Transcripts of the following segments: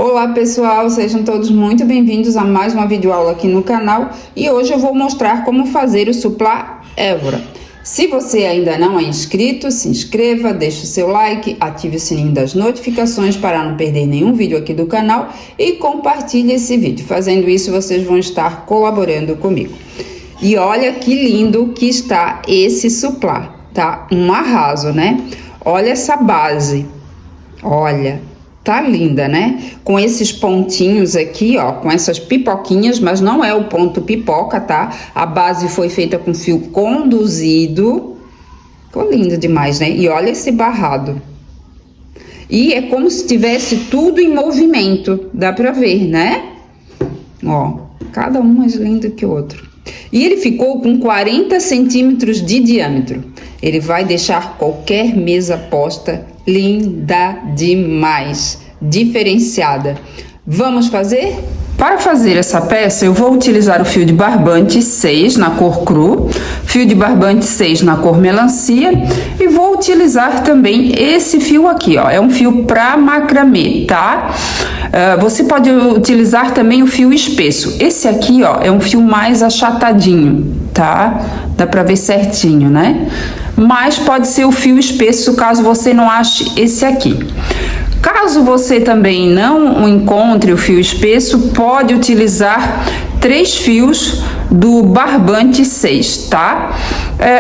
Olá pessoal, sejam todos muito bem-vindos a mais uma videoaula aqui no canal e hoje eu vou mostrar como fazer o suplá Évora. Se você ainda não é inscrito, se inscreva, deixe o seu like, ative o sininho das notificações para não perder nenhum vídeo aqui do canal e compartilhe esse vídeo. Fazendo isso, vocês vão estar colaborando comigo. E olha que lindo que está esse suplá, tá? Um arraso, né? Olha essa base, olha. Tá linda, né? Com esses pontinhos aqui, ó, com essas pipoquinhas, mas não é o ponto pipoca, tá? A base foi feita com fio conduzido. Ficou lindo demais, né? E olha esse barrado. E é como se tivesse tudo em movimento, dá pra ver, né? Ó, cada um mais lindo que o outro. E ele ficou com 40 centímetros de diâmetro. Ele vai deixar qualquer mesa posta linda demais, diferenciada. Vamos fazer? Para fazer essa peça, eu vou utilizar o fio de barbante 6 na cor cru, fio de barbante 6 na cor melancia e vou utilizar também esse fio aqui, ó, é um fio para macramê, tá? Você pode utilizar também o fio espesso. Esse aqui, ó, é um fio mais achatadinho, tá? Dá para ver certinho, né? Mas pode ser o fio espesso caso você não ache esse aqui. Caso você também não encontre o fio espesso, pode utilizar 3 fios do barbante 6, tá?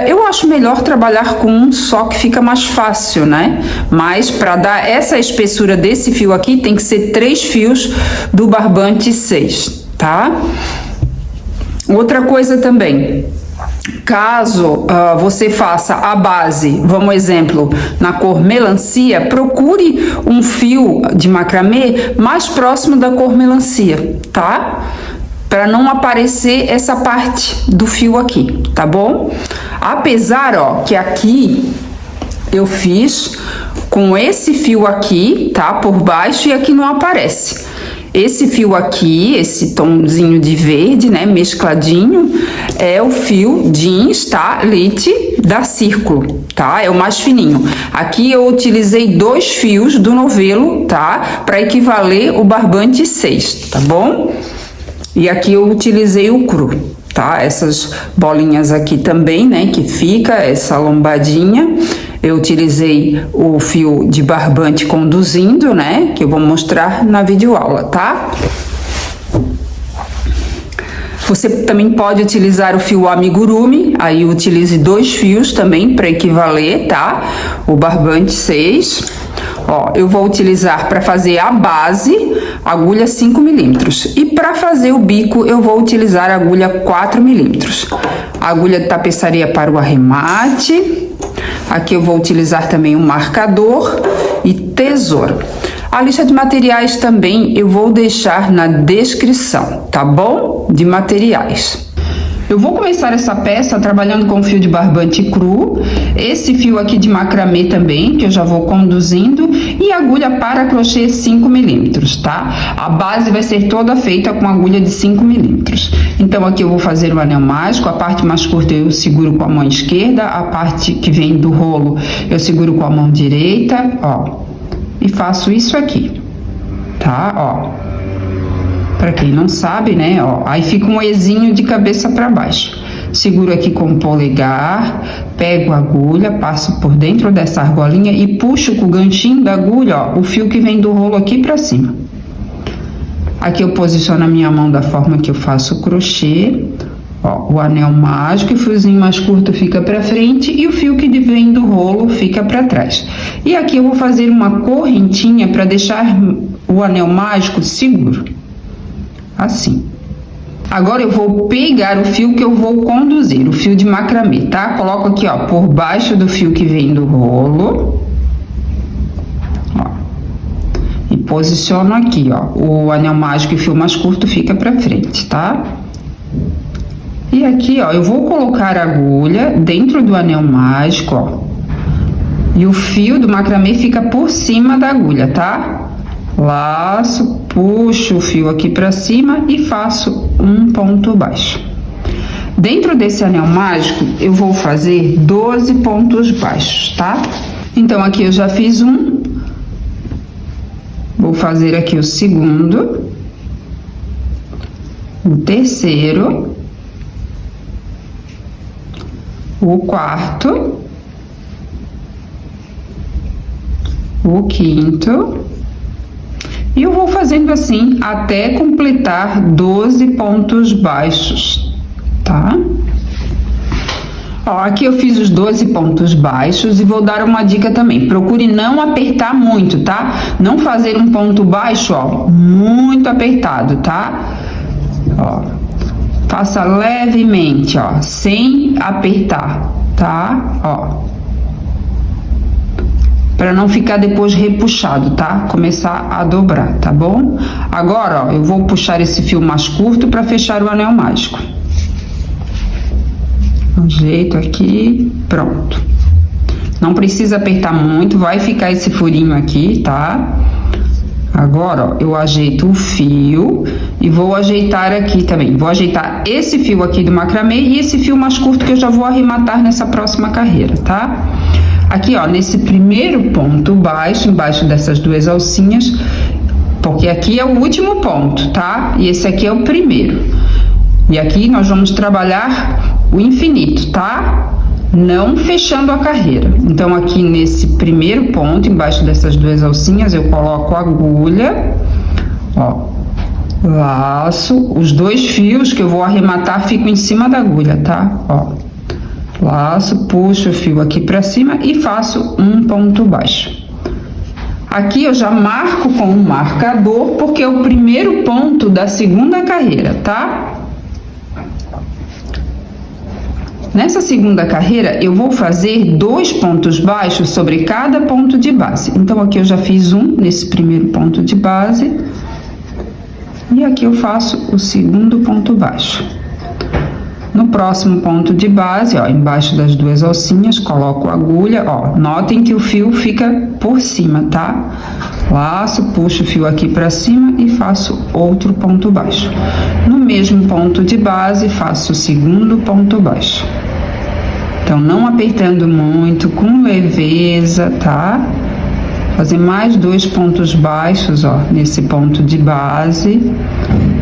Eu acho melhor trabalhar com um só que fica mais fácil, né? Mas para dar essa espessura desse fio aqui, tem que ser 3 fios do barbante 6, tá? Outra coisa também. Caso você faça a base, vamos exemplo, na cor melancia, procure um fio de macramê mais próximo da cor melancia, tá? Para não aparecer essa parte do fio aqui, tá bom? Apesar, ó, que aqui eu fiz com esse fio aqui, tá? Por baixo e aqui não aparece. Esse fio aqui, esse tomzinho de verde, né, mescladinho, é o fio jeans, tá? Lite da Círculo, tá? É o mais fininho. Aqui eu utilizei 2 fios do novelo, tá? Para equivaler o barbante 6, tá bom? E aqui eu utilizei o cru, tá? Essas bolinhas aqui também, né, que fica essa lombadinha. Eu utilizei o fio de barbante conduzindo, né? Que eu vou mostrar na videoaula, tá? Você também pode utilizar o fio amigurumi, aí utilize 2 fios também para equivaler, tá? O barbante 6. Ó, eu vou utilizar para fazer a base, agulha 5 milímetros. E para fazer o bico, eu vou utilizar a agulha 4 milímetros. Agulha de tapeçaria para o arremate. Aqui eu vou utilizar também um marcador e tesoura. A lista de materiais também eu vou deixar na descrição, tá bom? De materiais. Eu vou começar essa peça trabalhando com fio de barbante cru, esse fio aqui de macramê também, que eu já vou conduzindo, e agulha para crochê 5 milímetros, tá? A base vai ser toda feita com agulha de 5 milímetros. Então aqui eu vou fazer o anel mágico, a parte mais curta eu seguro com a mão esquerda, a parte que vem do rolo eu seguro com a mão direita, ó, e faço isso aqui, tá? Ó. Para quem não sabe, né, ó, aí fica um ezinho de cabeça para baixo. Seguro aqui com o polegar, pego a agulha, passo por dentro dessa argolinha e puxo com o ganchinho da agulha, ó, o fio que vem do rolo aqui para cima. Aqui eu posiciono a minha mão da forma que eu faço o crochê, ó, o anel mágico, o fiozinho mais curto fica para frente e o fio que vem do rolo fica para trás. E aqui eu vou fazer uma correntinha para deixar o anel mágico seguro. Assim. Agora eu vou pegar o fio que eu vou conduzir, o fio de macramê, tá? Coloco aqui, ó, por baixo do fio que vem do rolo. Ó. E posiciono aqui, ó. O anel mágico e o fio mais curto fica pra frente, tá? E aqui, ó, eu vou colocar a agulha dentro do anel mágico, ó. E o fio do macramê fica por cima da agulha, tá? Laço, puxo o fio aqui para cima e faço um ponto baixo. Dentro desse anel mágico, eu vou fazer 12 pontos baixos, tá? Então, aqui eu já fiz um, Vou fazer aqui o segundo, o terceiro, o quarto, o quinto, e eu vou fazendo assim até completar 12 pontos baixos, tá? Ó, aqui eu fiz os 12 pontos baixos e vou dar uma dica também. Procure não apertar muito, tá? Não fazer um ponto baixo, ó, muito apertado, tá? Ó, faça levemente, ó, sem apertar, tá? Ó, para não ficar depois repuxado, tá? Começar a dobrar, tá bom? Agora, ó, eu vou puxar esse fio mais curto para fechar o anel mágico. Ajeito aqui, pronto. Não precisa apertar muito, vai ficar esse furinho aqui, tá? Agora, ó, eu ajeito o fio e vou ajeitar aqui também. Vou ajeitar esse fio aqui do macramê e esse fio mais curto que eu já vou arrematar nessa próxima carreira, tá? Aqui, ó, nesse primeiro ponto baixo, embaixo dessas duas alcinhas, porque aqui é o último ponto, tá? E esse aqui é o primeiro. E aqui nós vamos trabalhar o infinito, tá? Não fechando a carreira. Então, aqui nesse primeiro ponto, embaixo dessas duas alcinhas, eu coloco a agulha, ó, laço, os dois fios que eu vou arrematar ficam em cima da agulha, tá? Ó, laço, puxo o fio aqui pra cima e faço um ponto baixo. Aqui eu já marco com um marcador, porque é o primeiro ponto da segunda carreira, tá? Nessa segunda carreira, eu vou fazer 2 pontos baixos sobre cada ponto de base. Então, aqui eu já fiz um nesse primeiro ponto de base. E aqui eu faço o segundo ponto baixo. No próximo ponto de base, ó, embaixo das duas alcinhas, coloco a agulha, ó. Notem que o fio fica por cima, tá? Laço, puxo o fio aqui pra cima e faço outro ponto baixo. No mesmo ponto de base, faço o segundo ponto baixo. Então, não apertando muito, com leveza, tá? Fazer mais 2 pontos baixos, ó, nesse ponto de base.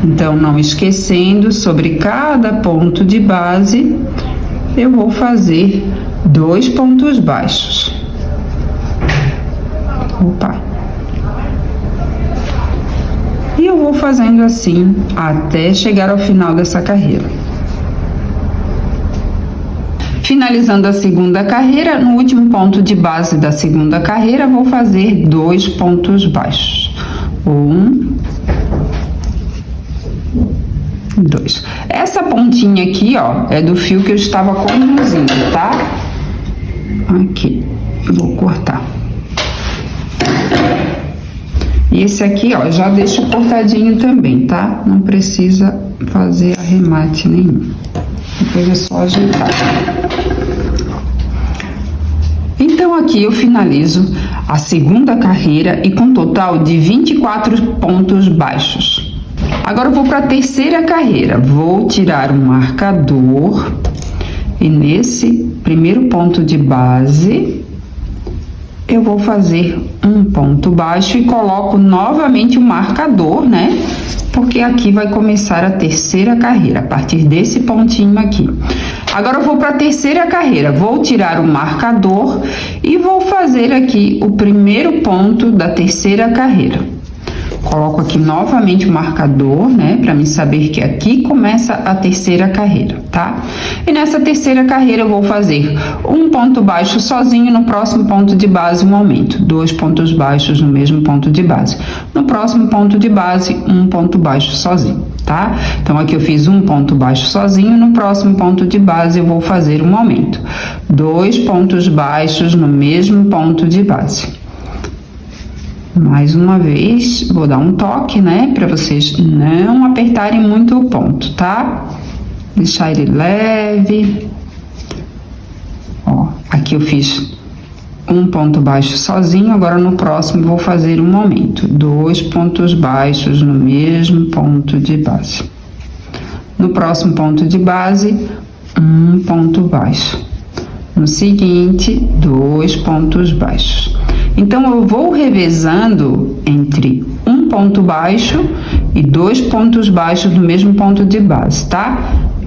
Então, não esquecendo, sobre cada ponto de base, eu vou fazer 2 pontos baixos. Opa! E eu vou fazendo assim até chegar ao final dessa carreira. Finalizando a segunda carreira, no último ponto de base da segunda carreira, vou fazer 2 pontos baixos. 1, 2. Essa pontinha aqui, ó, é do fio que eu estava conduzindo, tá? Aqui, eu vou cortar. E esse aqui, ó, já deixo cortadinho também, tá? Não precisa fazer arremate nenhum. Depois é só ajeitar. Então, aqui eu finalizo a segunda carreira e com total de 24 pontos baixos. Agora eu vou para a terceira carreira. Vou tirar um marcador e nesse primeiro ponto de base eu vou fazer um ponto baixo e coloco novamente o marcador, né? Porque aqui vai começar a terceira carreira, a partir desse pontinho aqui. Agora eu vou para a terceira carreira, vou tirar o marcador e vou fazer aqui o primeiro ponto da terceira carreira. Coloco aqui novamente o marcador, né, para mim saber que aqui começa a terceira carreira, tá? E nessa terceira carreira eu vou fazer um ponto baixo sozinho, no próximo ponto de base um aumento, 2 pontos baixos no mesmo ponto de base. No próximo ponto de base, um ponto baixo sozinho, tá? Então aqui eu fiz um ponto baixo sozinho, no próximo ponto de base eu vou fazer um aumento, 2 pontos baixos no mesmo ponto de base. Mais uma vez, vou dar um toque, né, para vocês não apertarem muito o ponto, tá? Deixar ele leve. Ó, aqui eu fiz um ponto baixo sozinho, agora no próximo vou fazer um aumento, 2 pontos baixos no mesmo ponto de base. No próximo ponto de base, um ponto baixo. No seguinte, 2 pontos baixos. Então, eu vou revezando entre ponto baixo e 2 pontos baixos no mesmo ponto de base, tá?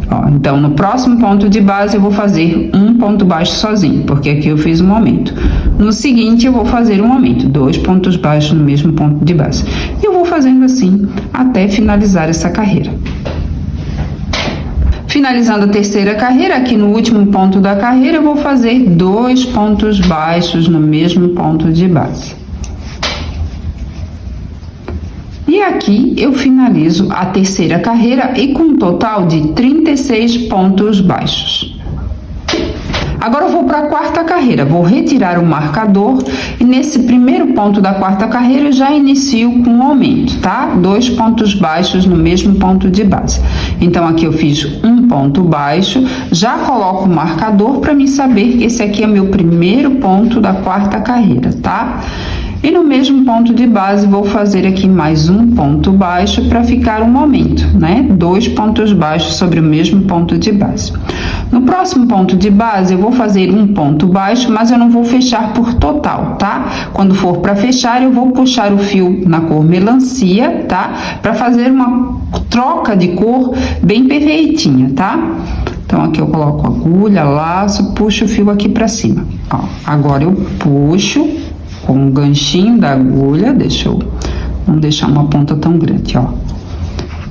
Ó, então, no próximo ponto de base eu vou fazer um ponto baixo sozinho, porque aqui eu fiz um aumento. No seguinte eu vou fazer um aumento, 2 pontos baixos no mesmo ponto de base. E eu vou fazendo assim até finalizar essa carreira. Finalizando a terceira carreira, aqui no último ponto da carreira eu vou fazer 2 pontos baixos no mesmo ponto de base. E aqui eu finalizo a terceira carreira e com um total de 36 pontos baixos. Agora eu vou para a quarta carreira, vou retirar o marcador e nesse primeiro ponto da quarta carreira eu já inicio com um aumento, tá? 2 pontos baixos no mesmo ponto de base. Então aqui eu fiz um ponto baixo, já coloco o marcador para mim saber que esse aqui é meu primeiro ponto da quarta carreira, tá? E no mesmo ponto de base vou fazer aqui mais um ponto baixo para ficar um aumento, né? 2 pontos baixos sobre o mesmo ponto de base. No próximo ponto de base eu vou fazer um ponto baixo, mas eu não vou fechar por total, tá? Quando for para fechar eu vou puxar o fio na cor melancia, tá? Para fazer uma troca de cor bem perfeitinha, tá? Então aqui eu coloco agulha, laço, puxo o fio aqui para cima. Ó, agora eu puxo com o ganchinho da agulha, não deixar uma ponta tão grande, ó.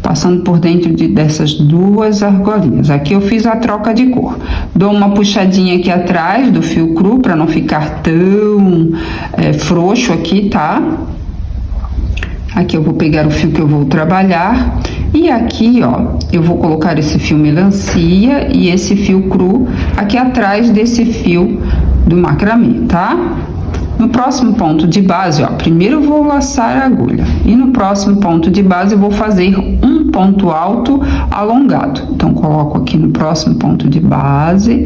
Passando por dentro dessas duas argolinhas. Aqui eu fiz a troca de cor. Dou uma puxadinha aqui atrás do fio cru para não ficar tão frouxo aqui, tá? Aqui eu vou pegar o fio que eu vou trabalhar e aqui, ó, eu vou colocar esse fio melancia e esse fio cru aqui atrás desse fio do macramê, tá? No próximo ponto de base, ó, primeiro eu vou laçar a agulha e no próximo ponto de base eu vou fazer um ponto alto alongado. Então, coloco aqui no próximo ponto de base,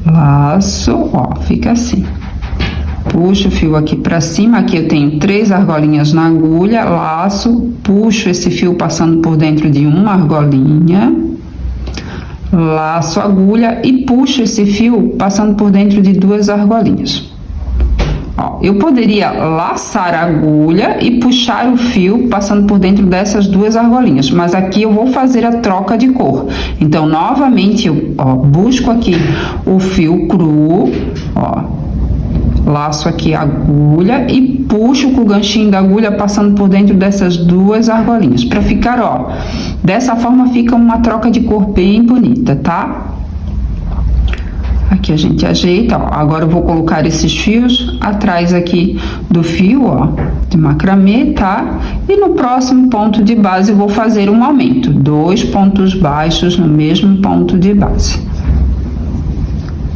laço, ó, fica assim. Puxo o fio aqui pra cima, aqui eu tenho 3 argolinhas na agulha, laço, puxo esse fio passando por dentro de uma argolinha, laço a agulha e puxo esse fio passando por dentro de 2 argolinhas. Ó, eu poderia laçar a agulha e puxar o fio passando por dentro dessas 2 argolinhas, mas aqui eu vou fazer a troca de cor. Então, novamente, eu busco aqui o fio cru, ó, laço aqui a agulha e puxo com o ganchinho da agulha passando por dentro dessas 2 argolinhas, para ficar, ó, dessa forma fica uma troca de cor bem bonita, tá? Aqui a gente ajeita, ó. Agora eu vou colocar esses fios atrás aqui do fio, ó, de macramê, tá? E no próximo ponto de base eu vou fazer um aumento, 2 pontos baixos no mesmo ponto de base.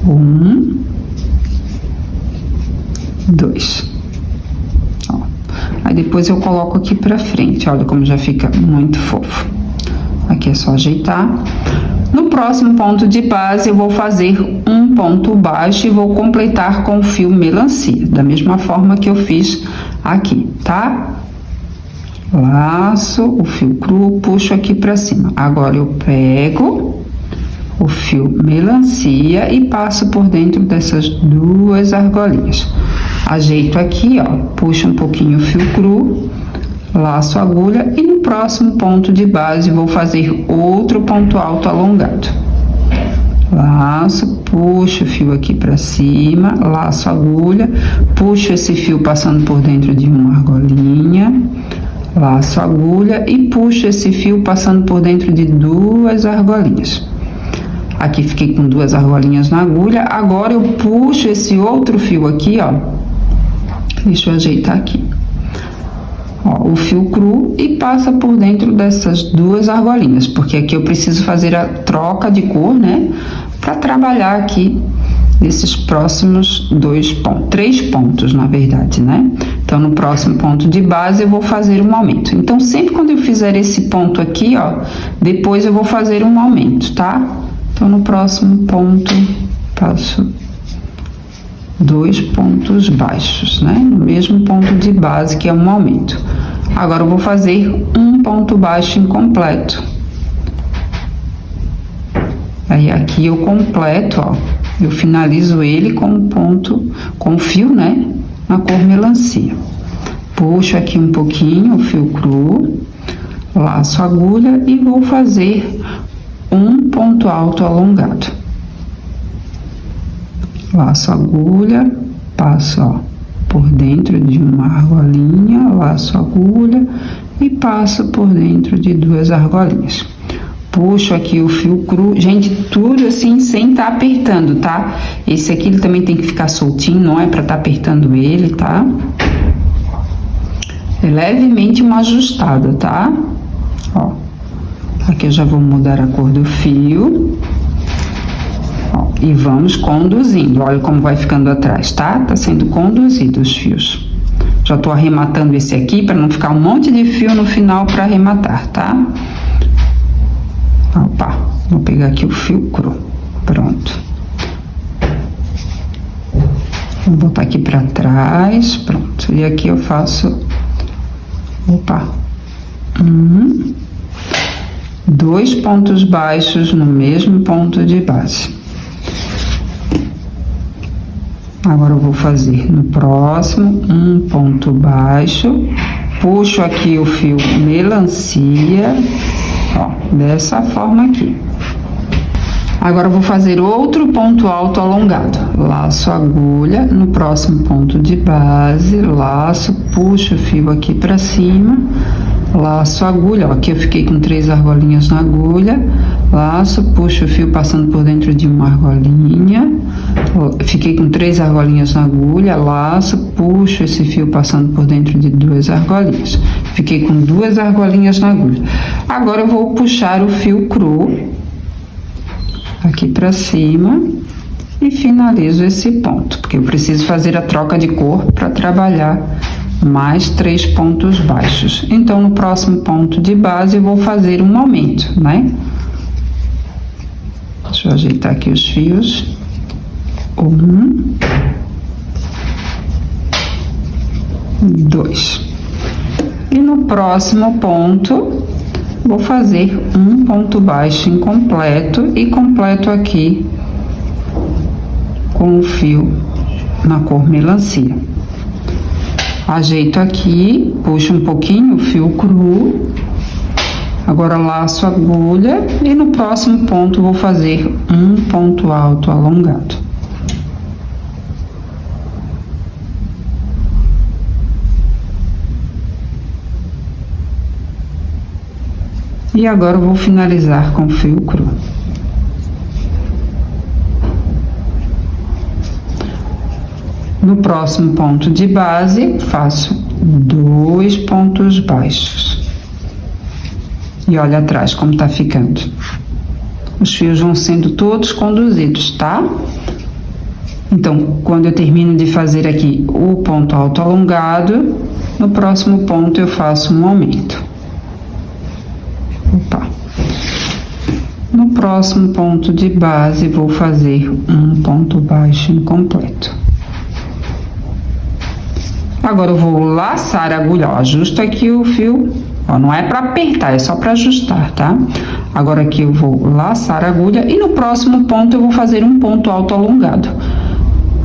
1, 2. Ó. Aí depois eu coloco aqui pra frente, olha como já fica muito fofo. Aqui é só ajeitar. No próximo ponto de base eu vou fazer um ponto baixo e vou completar com o fio melancia, da mesma forma que eu fiz aqui, tá? Laço o fio cru, puxo aqui pra cima. Agora eu pego o fio melancia e passo por dentro dessas 2 argolinhas. Ajeito aqui, ó, puxo um pouquinho o fio cru, laço a agulha e no próximo ponto de base vou fazer outro ponto alto alongado. Laço, puxo o fio aqui para cima, laço a agulha, puxo esse fio passando por dentro de uma argolinha, laço a agulha e puxo esse fio passando por dentro de 2 argolinhas. Aqui fiquei com 2 argolinhas na agulha, agora eu puxo esse outro fio aqui, ó, deixa eu ajeitar aqui. Ó, o fio cru e passa por dentro dessas 2 argolinhas, porque aqui eu preciso fazer a troca de cor, né? Para trabalhar aqui nesses próximos 3 pontos, na verdade, né? Então, no próximo ponto de base eu vou fazer um aumento. Então, sempre quando eu fizer esse ponto aqui, ó, depois eu vou fazer um aumento, tá? Então, no próximo ponto, passo 2 pontos baixos, né? No mesmo ponto de base, que é um aumento. Agora eu vou fazer um ponto baixo incompleto. Aí aqui eu completo, ó, eu finalizo ele com um ponto, com fio, né? Na cor melancia. Puxo aqui um pouquinho o fio cru, laço a agulha e vou fazer um ponto alto alongado. Laço a agulha, passo, ó, por dentro de uma argolinha, laço a agulha e passo por dentro de duas argolinhas. Puxo aqui o fio cru, gente, tudo assim sem tá apertando, tá? Esse aqui ele também tem que ficar soltinho, não é pra tá apertando ele, tá? É levemente uma ajustada, tá? Ó, aqui eu já vou mudar a cor do fio. Ó, e vamos conduzindo, olha como vai ficando atrás, tá? Tá sendo conduzido os fios. Já tô arrematando esse aqui para não ficar um monte de fio no final para arrematar, tá? Opa, vou pegar aqui o fio cru, pronto. Vou botar aqui para trás, pronto. E aqui eu faço, opa, 2 pontos baixos no mesmo ponto de base. Agora eu vou fazer no próximo um ponto baixo, puxo aqui o fio melancia, ó, dessa forma aqui. Agora eu vou fazer outro ponto alto alongado, laço a agulha no próximo ponto de base, laço, puxo o fio aqui para cima, laço a agulha, ó, aqui eu fiquei com 3 argolinhas na agulha, laço, puxo o fio passando por dentro de uma argolinha, fiquei com 3 argolinhas na agulha, laço, puxo esse fio passando por dentro de 2 argolinhas, fiquei com 2 argolinhas na agulha. Agora eu vou puxar o fio cru aqui para cima e finalizo esse ponto, porque eu preciso fazer a troca de cor para trabalhar mais 3 pontos baixos. Então no próximo ponto de base eu vou fazer um aumento, né? Deixa eu ajeitar aqui os fios. 1, 2. E no próximo ponto vou fazer um ponto baixo incompleto e completo aqui com o fio na cor melancia. Ajeito aqui, puxo um pouquinho o fio cru, agora laço a agulha e no próximo ponto vou fazer um ponto alto alongado. E agora eu vou finalizar com fio cru. No próximo ponto de base, faço 2 pontos baixos. E olha atrás como tá ficando. Os fios vão sendo todos conduzidos, tá? Então, quando eu termino de fazer aqui o ponto alto alongado, no próximo ponto eu faço um aumento. Opa. No próximo ponto de base, vou fazer um ponto baixo incompleto. Agora eu vou laçar a agulha, ó, ajusto aqui o fio, ó, não é para apertar, é só para ajustar, tá? Agora aqui eu vou laçar a agulha e no próximo ponto eu vou fazer um ponto alto alongado.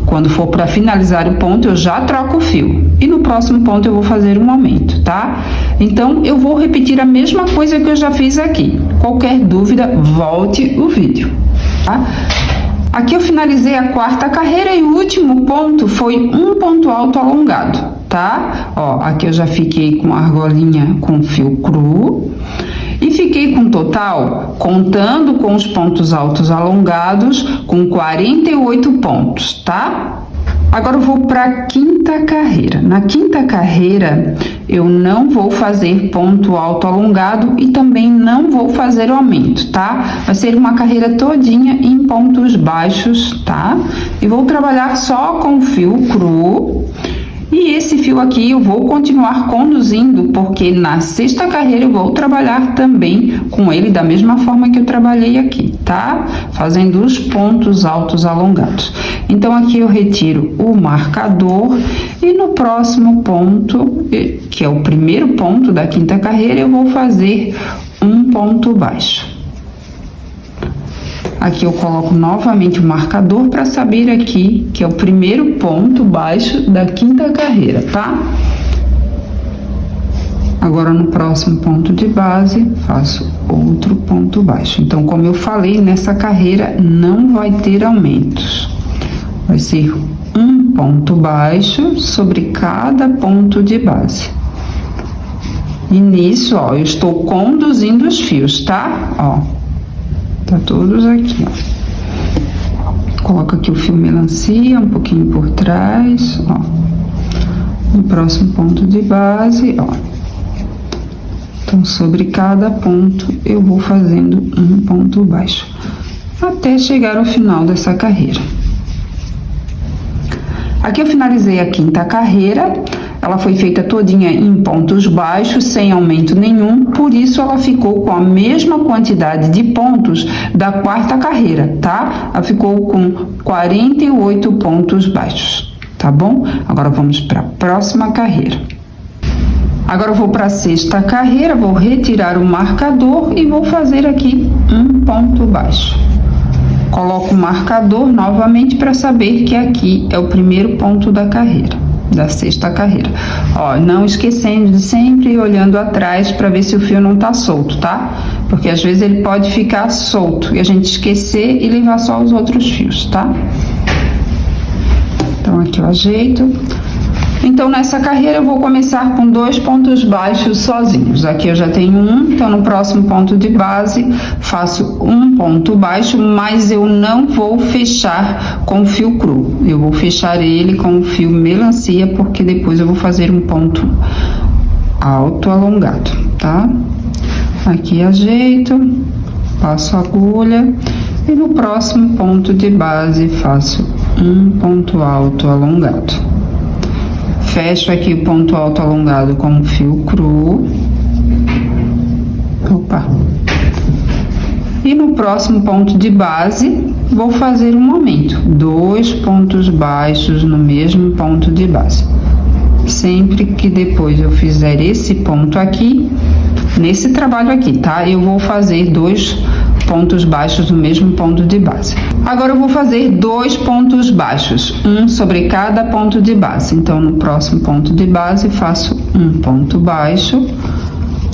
Quando for para finalizar o ponto, eu já troco o fio. E no próximo ponto eu vou fazer um aumento, tá? Então, eu vou repetir a mesma coisa que eu já fiz aqui. Qualquer dúvida, volte o vídeo, tá? Aqui eu finalizei a 4ª carreira e o último ponto foi um ponto alto alongado, tá? Ó, aqui eu já fiquei com a argolinha com fio cru. E fiquei com total, contando com os pontos altos alongados, com 48 pontos, tá? Agora eu vou para a 5ª carreira. Na 5ª carreira, eu não vou fazer ponto alto alongado e também não vou fazer o aumento, tá? Vai ser uma carreira todinha em pontos baixos, tá? E vou trabalhar só com fio cru. E esse fio aqui eu vou continuar conduzindo, porque na 6ª carreira eu vou trabalhar também com ele da mesma forma que eu trabalhei aqui, tá? Fazendo os pontos altos alongados. Então, aqui eu retiro o marcador e no próximo ponto, que é o primeiro ponto da 5ª carreira, eu vou fazer um ponto baixo. Aqui eu coloco novamente o marcador para saber aqui que é o primeiro ponto baixo da 5ª carreira, tá? Agora no próximo ponto de base, faço outro ponto baixo. Então, como eu falei, nessa carreira não vai ter aumentos. Vai ser um ponto baixo sobre cada ponto de base. E nisso, ó, eu estou conduzindo os fios, tá? Ó, tá todos aqui, ó. Coloca aqui o fio melancia, um pouquinho por trás, ó. No próximo ponto de base, ó. Então, sobre cada ponto, eu vou fazendo um ponto baixo, até chegar ao final dessa carreira. Aqui eu finalizei a quinta carreira, ela foi feita todinha em pontos baixos, sem aumento nenhum, por isso ela ficou com a mesma quantidade de pontos da quarta carreira, tá? Ela ficou com 48 pontos baixos, tá bom? Agora vamos para a próxima carreira. Agora eu vou para a sexta carreira, vou retirar o marcador e vou fazer aqui um ponto baixo. Coloco o marcador novamente para saber que aqui é o primeiro ponto da carreira, da sexta carreira. Ó, não esquecendo de sempre ir olhando atrás para ver se o fio não tá solto, tá? Porque às vezes ele pode ficar solto e a gente esquecer e levar só os outros fios, tá? Então aqui eu ajeito. Então, nessa carreira eu vou começar com 2 pontos baixos sozinhos. Aqui eu já tenho um, então no próximo ponto de base faço um ponto baixo, mas eu não vou fechar com o fio cru. Eu vou fechar ele com o fio melancia, porque depois eu vou fazer um ponto alto alongado, tá? Aqui ajeito, passo a agulha e no próximo ponto de base faço um ponto alto alongado. Fecho aqui o ponto alto alongado com o fio cru. Opa! E no próximo ponto de base, vou fazer um aumento. 2 pontos baixos no mesmo ponto de base. Sempre que depois eu fizer esse ponto aqui, nesse trabalho aqui, tá? Eu vou fazer 2 pontos baixos no mesmo ponto de base. Agora eu vou fazer 2 pontos baixos, um sobre cada ponto de base. Então, no próximo ponto de base, faço um ponto baixo.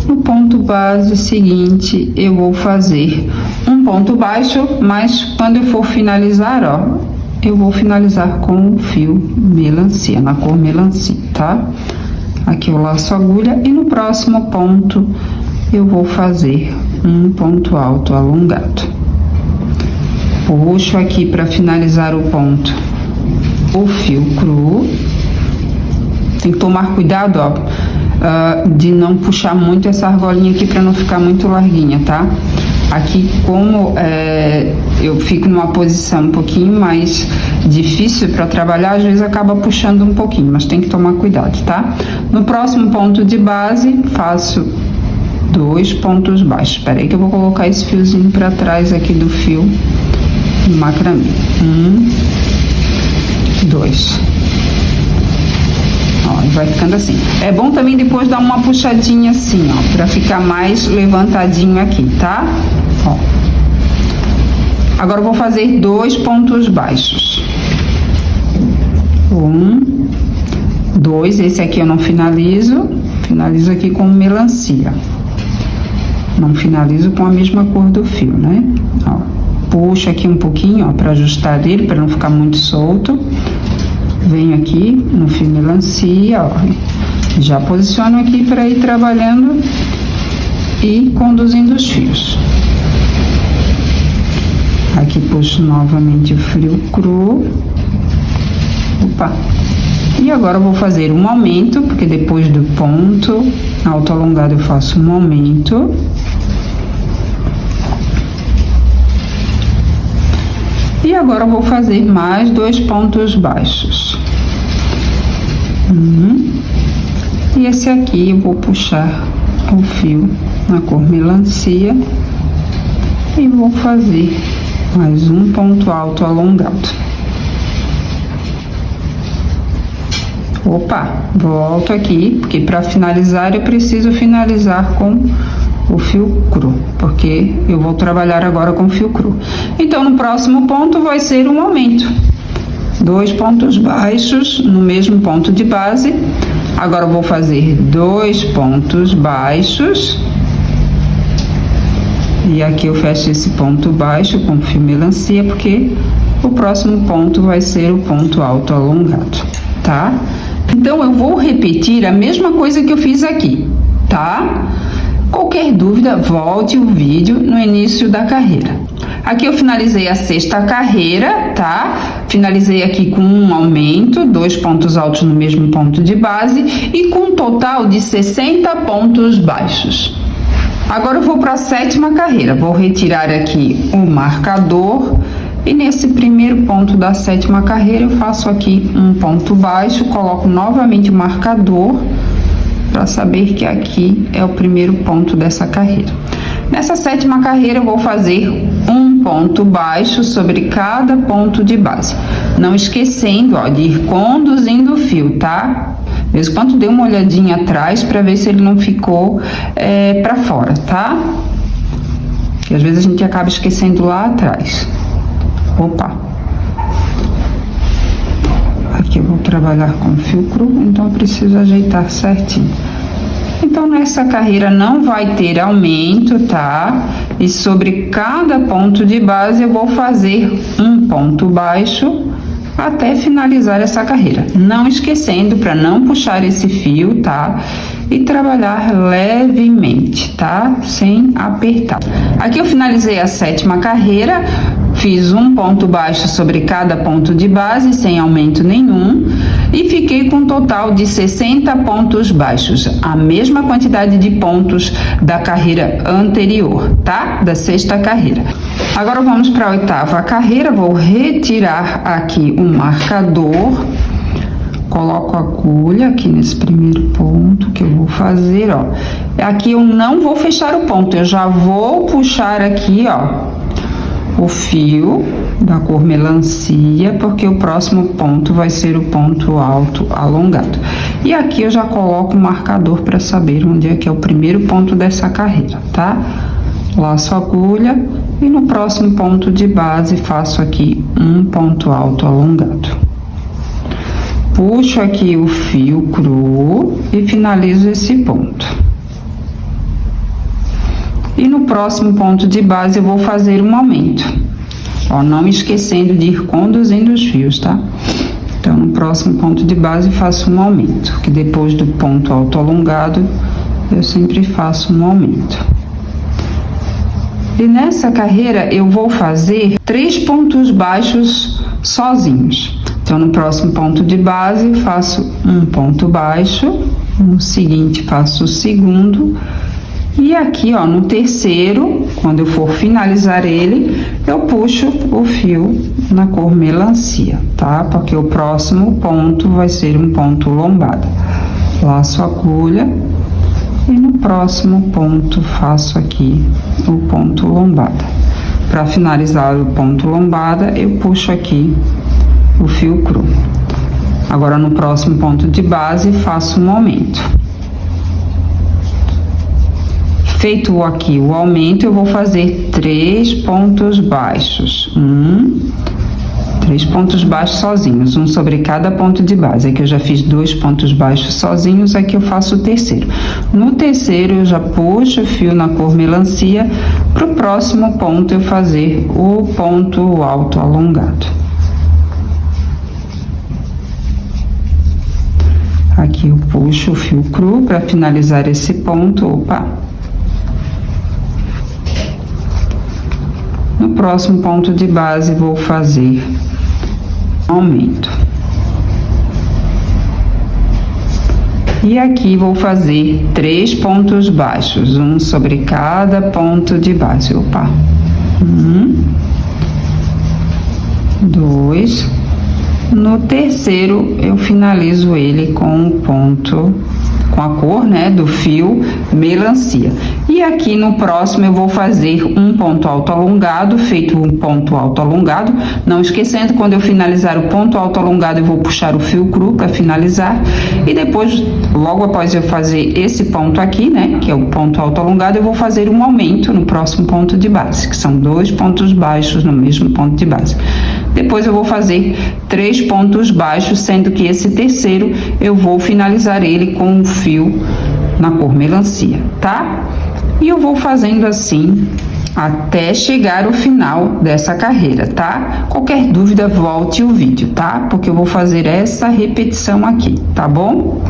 No ponto base seguinte, eu vou fazer um ponto baixo, mas quando eu for finalizar, ó, eu vou finalizar com o fio melancia, na cor melancia, tá? Aqui eu laço a agulha e no próximo ponto eu vou fazer um ponto alto alongado. Puxo aqui para finalizar o ponto o fio cru. Tem que tomar cuidado, ó, de não puxar muito essa argolinha aqui para não ficar muito larguinha, tá? Aqui, como eu fico numa posição um pouquinho mais difícil para trabalhar, às vezes acaba puxando um pouquinho, mas tem que tomar cuidado, tá? No próximo ponto de base, faço 2 pontos baixos. Espera aí que eu vou colocar esse fiozinho para trás aqui do fio macramê. 1, 2. Ó, vai ficando assim. É bom também depois dar uma puxadinha assim, ó, para ficar mais levantadinho aqui, tá? Ó. Agora eu vou fazer 2 pontos baixos. 1, 2. Esse aqui eu não finalizo. Finalizo aqui com melancia. Não finalizo com a mesma cor do fio, né? Ó, puxo aqui um pouquinho, ó, para ajustar ele, para não ficar muito solto. Venho aqui no fio melancia, ó, já posiciono aqui para ir trabalhando e conduzindo os fios. Aqui puxo novamente o fio cru. Opa! E agora eu vou fazer um aumento, porque depois do ponto alto alongado eu faço um aumento. E agora eu vou fazer mais 2 pontos baixos. E esse aqui eu vou puxar o fio na cor melancia e vou fazer mais um ponto alto alongado. Opa, volto aqui, porque para finalizar eu preciso finalizar com o fio cru, porque eu vou trabalhar agora com fio cru. Então, no próximo ponto vai ser um aumento. 2 pontos baixos no mesmo ponto de base. Agora eu vou fazer 2 pontos baixos. E aqui eu fecho esse ponto baixo com fio melancia, porque o próximo ponto vai ser o ponto alto alongado, tá? Então eu vou repetir a mesma coisa que eu fiz aqui, tá? Qualquer dúvida, volte o vídeo no início da carreira. Aqui eu finalizei a 6ª carreira, tá? Finalizei aqui com um aumento, 2 pontos altos no mesmo ponto de base e com um total de 60 pontos baixos. Agora eu vou para a 7ª carreira, vou retirar aqui o marcador e nesse primeiro ponto da 7ª carreira eu faço aqui um ponto baixo, coloco novamente o marcador para saber que aqui é o primeiro ponto dessa carreira. Nessa 7ª carreira eu vou fazer um ponto baixo sobre cada ponto de base, não esquecendo, ó, de ir conduzindo o fio, tá? De vez em quando dê uma olhadinha atrás para ver se ele não ficou para fora, tá? Porque às vezes a gente acaba esquecendo lá atrás. Opa! Aqui eu vou trabalhar com fio cru, então eu preciso ajeitar certinho. Então, nessa carreira não vai ter aumento, tá? E sobre cada ponto de base eu vou fazer um ponto baixo até finalizar essa carreira. Não esquecendo para não puxar esse fio, tá? E trabalhar levemente, tá? Sem apertar. Aqui eu finalizei a 7ª carreira, fiz um ponto baixo sobre cada ponto de base, sem aumento nenhum, e fiquei com um total de 60 pontos baixos, a mesma quantidade de pontos da carreira anterior, tá? Da 6ª carreira. Agora vamos para a 8ª carreira, vou retirar aqui o marcador, coloco a agulha aqui nesse primeiro ponto que eu vou fazer, ó. Aqui eu não vou fechar o ponto, eu já vou puxar aqui, ó, o fio da cor melancia, porque o próximo ponto vai ser o ponto alto alongado. E aqui eu já coloco o marcador para saber onde é que é o primeiro ponto dessa carreira, tá? Laço a agulha e no próximo ponto de base faço aqui um ponto alto alongado. Puxo aqui o fio cru e finalizo esse ponto. E no próximo ponto de base eu vou fazer um aumento, ó, não esquecendo de ir conduzindo os fios, tá? Então, no próximo ponto de base faço um aumento, que depois do ponto alto alongado eu sempre faço um aumento. E nessa carreira eu vou fazer 3 pontos baixos sozinhos. Então, no próximo ponto de base faço um ponto baixo, no seguinte faço o segundo. E aqui, ó, no terceiro, quando eu for finalizar ele, eu puxo o fio na cor melancia, tá? Porque o próximo ponto vai ser um ponto lombada. Laço a agulha e no próximo ponto faço aqui o ponto lombada. Para finalizar o ponto lombada, eu puxo aqui o fio cru. Agora, no próximo ponto de base, faço um aumento. Feito aqui o aumento, eu vou fazer 3 pontos baixos. 3 pontos baixos sozinhos, um sobre cada ponto de base. Aqui eu já fiz 2 pontos baixos sozinhos, aqui eu faço o terceiro. No terceiro, eu já puxo o fio na cor melancia, para o próximo ponto eu fazer o ponto alto alongado. Aqui eu puxo o fio cru para finalizar esse ponto, No próximo ponto de base, vou fazer aumento. E aqui vou fazer 3 pontos baixos, um sobre cada ponto de base. 2. No terceiro, eu finalizo ele com o ponto, com a cor, né, do fio melancia. E aqui no próximo eu vou fazer um ponto alto alongado, feito um ponto alto alongado, não esquecendo, quando eu finalizar o ponto alto alongado, eu vou puxar o fio cru para finalizar, e depois, logo após eu fazer esse ponto aqui, né, que é o ponto alto alongado, eu vou fazer um aumento no próximo ponto de base, que são 2 pontos baixos no mesmo ponto de base. Depois eu vou fazer 3 pontos baixos, sendo que esse terceiro eu vou finalizar ele com um fio na cor melancia, tá? E eu vou fazendo assim até chegar ao final dessa carreira, tá? Qualquer dúvida, volte o vídeo, tá? Porque eu vou fazer essa repetição aqui, tá bom?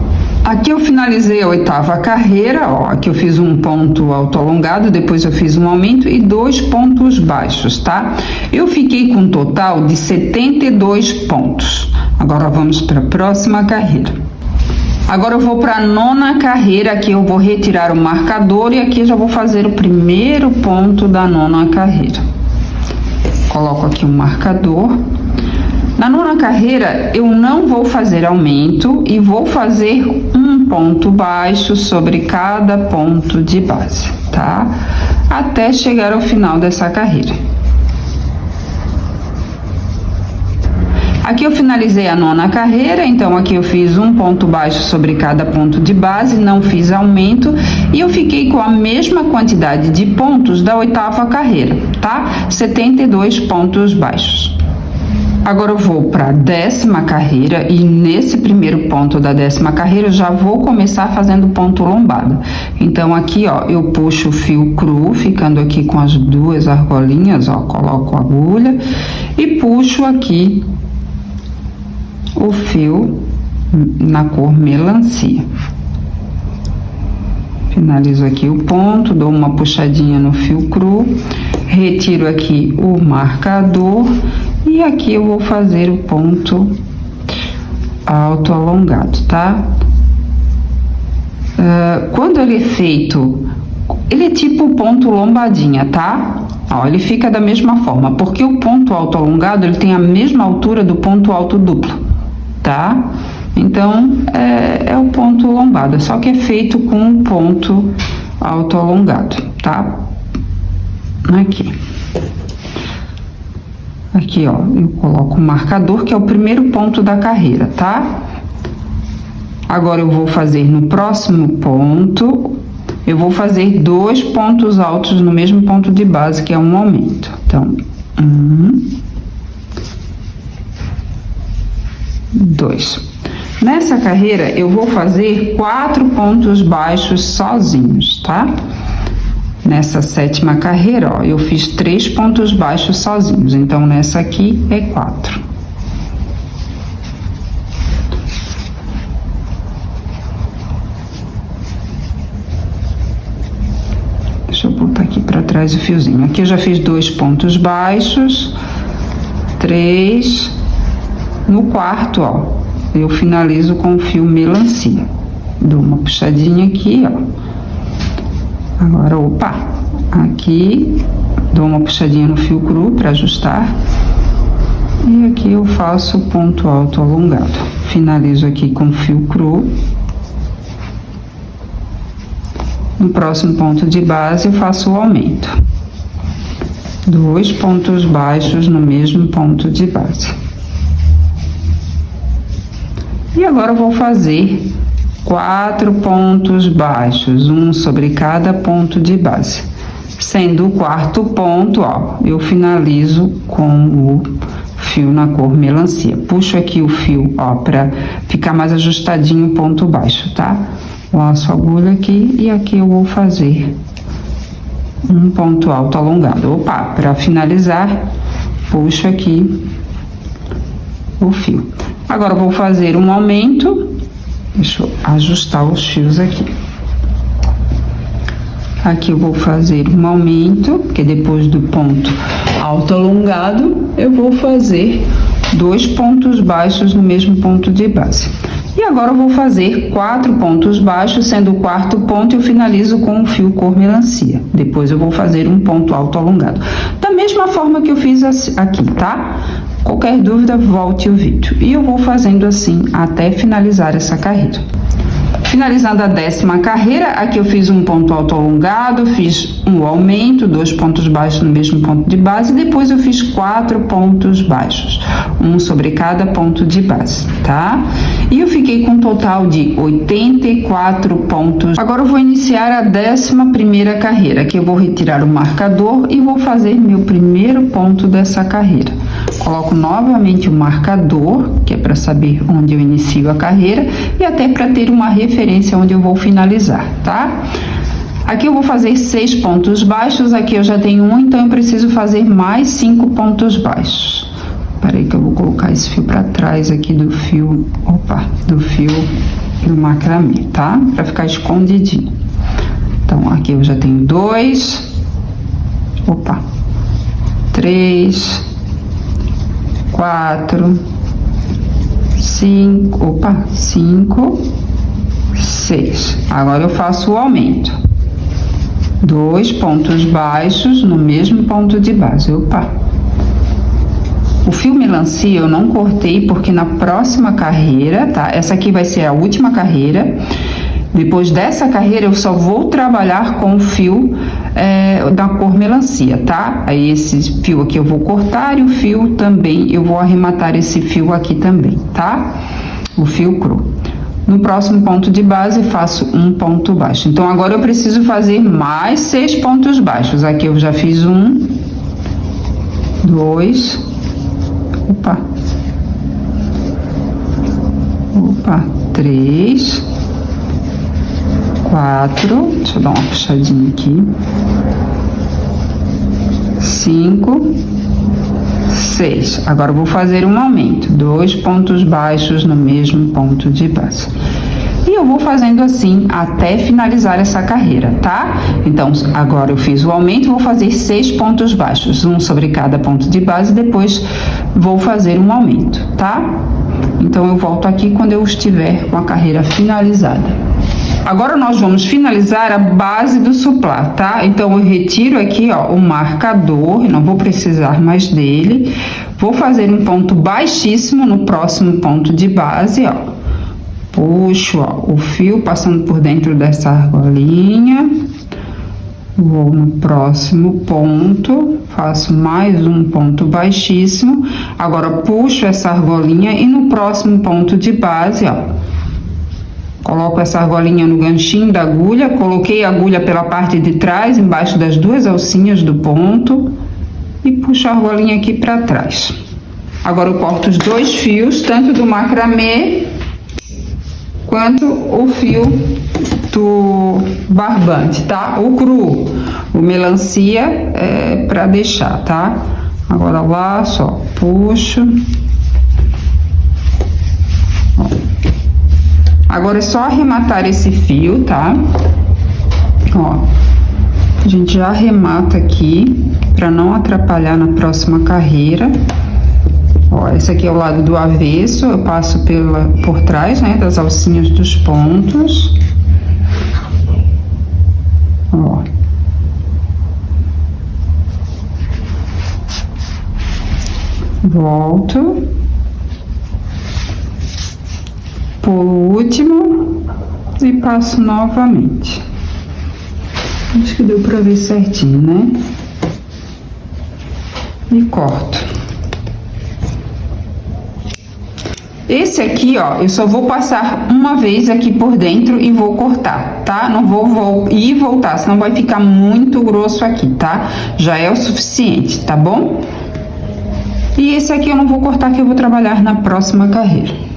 Aqui eu finalizei a 8ª carreira, ó, aqui eu fiz um ponto alto alongado, depois eu fiz um aumento e 2 pontos baixos, tá? Eu fiquei com um total de 72 pontos. Agora vamos para a próxima carreira. Agora eu vou para a 9ª carreira, aqui eu vou retirar o marcador e aqui eu já vou fazer o primeiro ponto da 9ª carreira. Coloco aqui um marcador. Na 9ª carreira eu não vou fazer aumento e vou fazer um ponto baixo sobre cada ponto de base, tá? Até chegar ao final dessa carreira. Aqui eu finalizei a 9ª carreira, então aqui eu fiz um ponto baixo sobre cada ponto de base, não fiz aumento e eu fiquei com a mesma quantidade de pontos da 8ª carreira, tá? 72 pontos baixos. Agora eu vou para a 10ª carreira e nesse primeiro ponto da 10ª carreira eu já vou começar fazendo ponto lombado. Então aqui, ó, eu puxo o fio cru, ficando aqui com as 2 argolinhas, ó, coloco a agulha e puxo aqui o fio na cor melancia. Finalizo aqui o ponto, dou uma puxadinha no fio cru, retiro aqui o marcador e aqui eu vou fazer o ponto alto alongado, tá? Quando ele é feito, ele é tipo ponto lombadinha, tá? Ó, ele fica da mesma forma, porque o ponto alto alongado, ele tem a mesma altura do ponto alto duplo, tá? Então, é o ponto lombado, só que é feito com um ponto alto alongado, tá? Aqui, ó, eu coloco o marcador, que é o primeiro ponto da carreira, tá? Agora eu vou fazer no próximo ponto, eu vou fazer 2 pontos altos no mesmo ponto de base, que é um aumento. Então, 2. Nessa carreira, eu vou fazer 4 pontos baixos sozinhos, tá? Nessa 7ª carreira, ó, eu fiz 3 pontos baixos sozinhos, então nessa aqui é 4. Deixa eu botar aqui para trás o fiozinho. Aqui eu já fiz 2 pontos baixos, 3. No quarto, ó, eu finalizo com o fio melancia. Dou uma puxadinha aqui, ó. Agora, opa, aqui dou uma puxadinha no fio cru para ajustar. E aqui eu faço o ponto alto alongado. Finalizo aqui com fio cru. No próximo ponto de base eu faço o aumento. 2 pontos baixos no mesmo ponto de base. E agora eu vou fazer 4 pontos baixos, um sobre cada ponto de base. Sendo o quarto ponto, ó, eu finalizo com o fio na cor melancia. Puxo aqui o fio, ó, para ficar mais ajustadinho o ponto baixo, tá? Laço a agulha aqui e aqui eu vou fazer um ponto alto alongado. Opa, para finalizar, puxo aqui o fio. Agora eu vou fazer um aumento. Deixa eu ajustar os fios aqui. Aqui eu vou fazer um aumento, porque depois do ponto alto alongado, eu vou fazer 2 pontos baixos no mesmo ponto de base. E agora eu vou fazer 4 pontos baixos, sendo o quarto ponto eu finalizo com o fio cor melancia. Depois eu vou fazer um ponto alto alongado. Da mesma forma que eu fiz aqui, tá? Qualquer dúvida, volte o vídeo. E eu vou fazendo assim até finalizar essa carreira. Finalizando a 10ª carreira, aqui eu fiz um ponto alto alongado, fiz um aumento, 2 pontos baixos no mesmo ponto de base, depois eu fiz 4 pontos baixos, um sobre cada ponto de base, tá? E eu fiquei com um total de 84 pontos. Agora eu vou iniciar a 11ª carreira, que eu vou retirar o marcador e vou fazer meu primeiro ponto dessa carreira. Coloco novamente o marcador, que é para saber onde eu inicio a carreira e até para ter uma referência onde eu vou finalizar, tá? Aqui eu vou fazer 6 pontos baixos, aqui eu já tenho um, então eu preciso fazer mais 5 pontos baixos. Peraí que eu vou colocar esse fio para trás aqui do fio, do fio do macramê, tá? Para ficar escondidinho. Então, aqui eu já tenho 2, 3, 4, 5, 6. Agora eu faço o aumento. 2 pontos baixos no mesmo ponto de base. O fio melancia eu não cortei porque na próxima carreira, tá? Essa aqui vai ser a última carreira. Depois dessa carreira eu só vou trabalhar com o fio da cor melancia, tá? Aí esse fio aqui eu vou cortar e o fio também, eu vou arrematar esse fio aqui também, tá? O fio cru. No próximo ponto de base faço um ponto baixo. Então agora eu preciso fazer mais 6 pontos baixos. Aqui eu já fiz 1, 2, 3, 4, deixa eu dar uma puxadinha aqui, 5, 6. Agora eu vou fazer um aumento, 2 pontos baixos no mesmo ponto de base. E eu vou fazendo assim até finalizar essa carreira, tá? Então, agora eu fiz o aumento, vou fazer 6 pontos baixos, um sobre cada ponto de base, depois vou fazer um aumento, tá? Então, eu volto aqui quando eu estiver com a carreira finalizada. Agora nós vamos finalizar a base do suplá, tá? Então eu retiro aqui, ó, o marcador, não vou precisar mais dele. Vou fazer um ponto baixíssimo no próximo ponto de base, ó. Puxo, ó, o fio passando por dentro dessa argolinha. Vou no próximo ponto, faço mais um ponto baixíssimo. Agora puxo essa argolinha e no próximo ponto de base, ó, coloco essa argolinha no ganchinho da agulha, coloquei a agulha pela parte de trás, embaixo das 2 alcinhas do ponto e puxo a argolinha aqui para trás. Agora eu corto os 2 fios, tanto do macramê quanto o fio do barbante, tá? O cru, o melancia é para deixar, tá? Agora lá, só puxo. Agora é só arrematar esse fio, tá? Ó, a gente já arremata aqui para não atrapalhar na próxima carreira. Ó, esse aqui é o lado do avesso, eu passo por trás, né, das alcinhas dos pontos. Ó. Volto. Por último e passo novamente. Acho que deu para ver certinho, né? E corto. Esse aqui, ó, eu só vou passar uma vez aqui por dentro e vou cortar, tá? Não vou ir e voltar, senão vai ficar muito grosso aqui, tá? Já é o suficiente, tá bom? E esse aqui eu não vou cortar, que eu vou trabalhar na próxima carreira.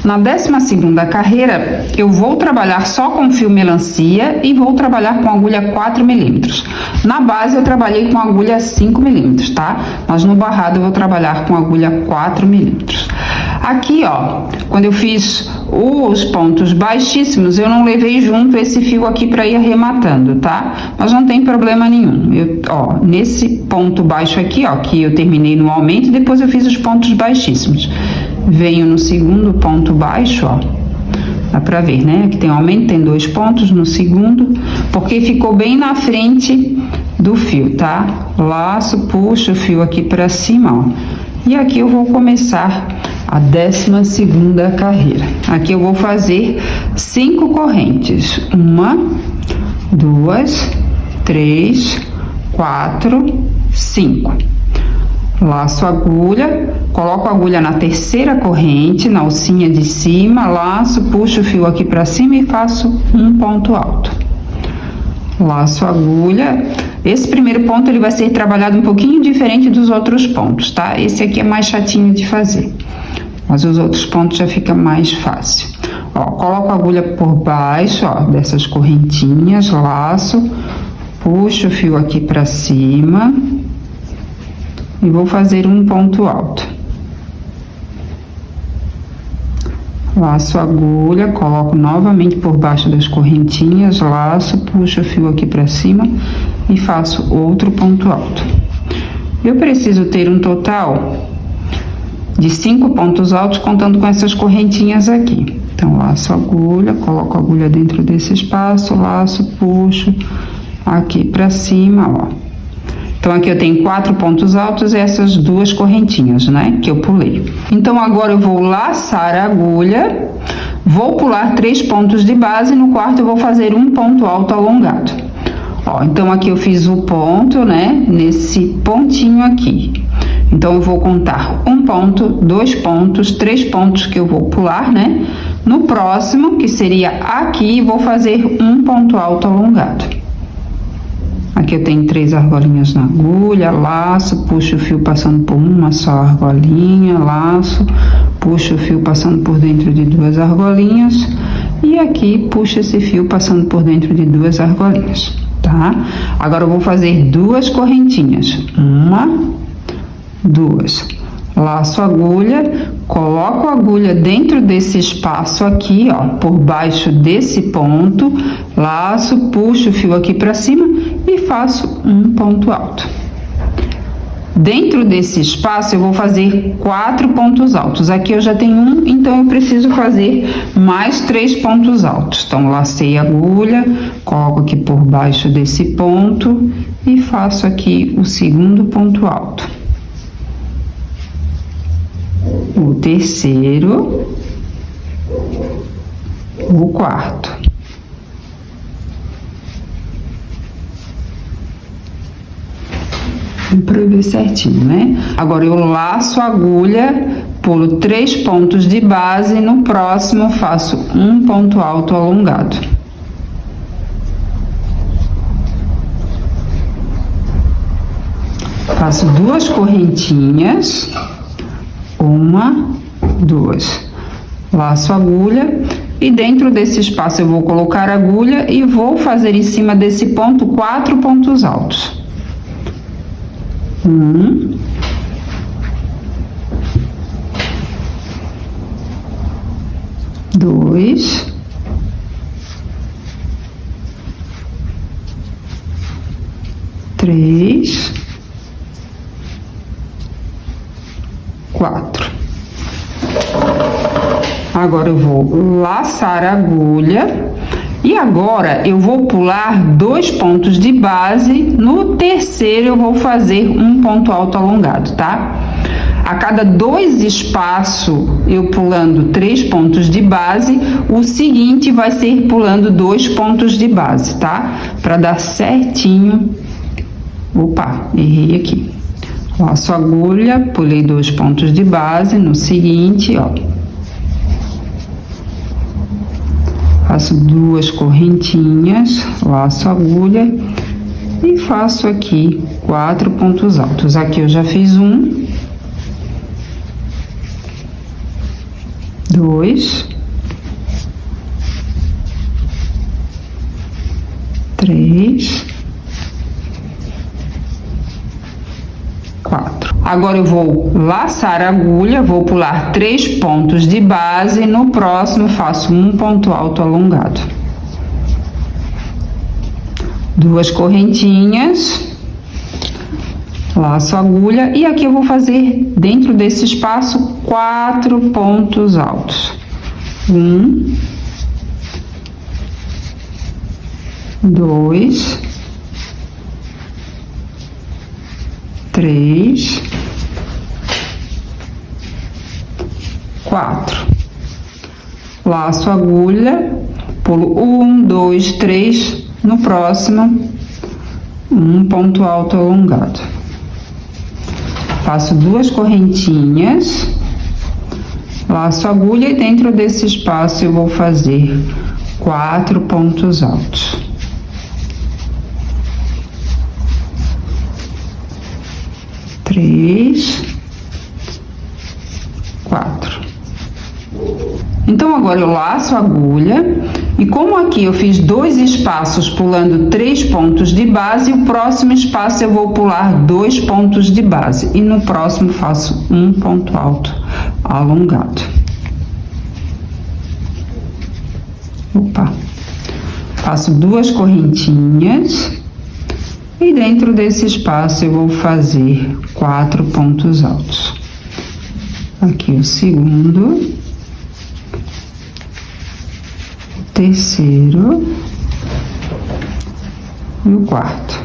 Na 12ª carreira, eu vou trabalhar só com fio melancia e vou trabalhar com agulha 4 milímetros. Na base eu trabalhei com agulha 5 milímetros, tá? Mas no barrado eu vou trabalhar com agulha 4 milímetros. Aqui, ó, quando eu fiz os pontos baixíssimos, eu não levei junto esse fio aqui para ir arrematando, tá? Mas não tem problema nenhum. Ó, nesse ponto baixo aqui, ó, que eu terminei no aumento, depois eu fiz os pontos baixíssimos. Venho no segundo ponto baixo, ó, dá pra ver, né? Aqui tem um aumento, tem 2 pontos no segundo, porque ficou bem na frente do fio, tá? Laço, puxo o fio aqui pra cima, ó. E aqui eu vou começar a 12ª carreira. Aqui eu vou fazer 5 correntes. 1, 2, 3, 4, 5. Laço a agulha, coloco a agulha na terceira corrente, na alcinha de cima, laço, puxo o fio aqui para cima e faço um ponto alto. Laço a agulha. Esse primeiro ponto ele vai ser trabalhado um pouquinho diferente dos outros pontos, tá? Esse aqui é mais chatinho de fazer, mas os outros pontos já fica mais fácil. Ó, coloco a agulha por baixo, ó, dessas correntinhas, laço, puxo o fio aqui para cima e vou fazer um ponto alto. Laço a agulha, coloco novamente por baixo das correntinhas, laço, puxo o fio aqui para cima e faço outro ponto alto. Eu preciso ter um total de 5 pontos altos, contando com essas correntinhas aqui. Então, laço a agulha, coloco a agulha dentro desse espaço, laço, puxo aqui para cima, ó. Então, aqui eu tenho 4 pontos altos e essas 2 correntinhas, né, que eu pulei. Então, agora eu vou laçar a agulha, vou pular 3 pontos de base, no quarto eu vou fazer um ponto alto alongado. Ó, então, aqui eu fiz o ponto, né, nesse pontinho aqui. Então, eu vou contar 1 ponto, 2 pontos, 3 pontos que eu vou pular, né. No próximo, que seria aqui, vou fazer um ponto alto alongado. Aqui eu tenho 3 argolinhas na agulha, laço, puxo o fio passando por uma só argolinha, laço, puxo o fio passando por dentro de 2 argolinhas e aqui puxo esse fio passando por dentro de 2 argolinhas, tá? Agora eu vou fazer 2 correntinhas, 1, 2, laço a agulha, coloco a agulha dentro desse espaço aqui, ó, por baixo desse ponto, laço, puxo o fio aqui para cima e faço um ponto alto. Dentro desse espaço eu vou fazer 4 pontos altos. Aqui eu já tenho um, então eu preciso fazer mais 3 pontos altos. Então, lacei a agulha, coloco aqui por baixo desse ponto e faço aqui o segundo ponto alto. O terceiro, o quarto. Para ver certinho, né? Agora eu laço a agulha, pulo 3 pontos de base, no próximo faço um ponto alto alongado. Faço 2 correntinhas, 1, 2, laço a agulha e dentro desse espaço eu vou colocar a agulha e vou fazer em cima desse ponto 4 pontos altos. 1, 2, 3, 4. Agora eu vou laçar a agulha e agora eu vou pular 2 pontos de base. No terceiro eu vou fazer um ponto alto alongado, tá? A cada 2 espaços eu pulando 3 pontos de base, o seguinte vai ser pulando 2 pontos de base, tá? Para dar certinho. Opa, errei aqui. Laço a agulha, pulei 2 pontos de base, no seguinte, ó. Faço 2 correntinhas, laço a agulha e faço aqui 4 pontos altos. Aqui eu já fiz 1, 2, 3, 4. Agora eu vou laçar a agulha, vou pular 3 pontos de base, no próximo faço um ponto alto alongado. 2 correntinhas, laço a agulha e aqui eu vou fazer dentro desse espaço 4 pontos altos. 1, 2, 3, 4. Laço a agulha, pulo 1, 2, 3, no próximo, um ponto alto alongado. faço 2 correntinhas, laço a agulha e dentro desse espaço eu vou fazer 4 pontos altos. 3, 4. Então agora eu laço a agulha e como aqui eu fiz 2 espaços pulando 3 pontos de base, o próximo espaço eu vou pular 2 pontos de base e no próximo faço um ponto alto alongado. Opa! Faço 2 correntinhas e dentro desse espaço eu vou fazer 4 pontos altos. Aqui o segundo, terceiro e o quarto.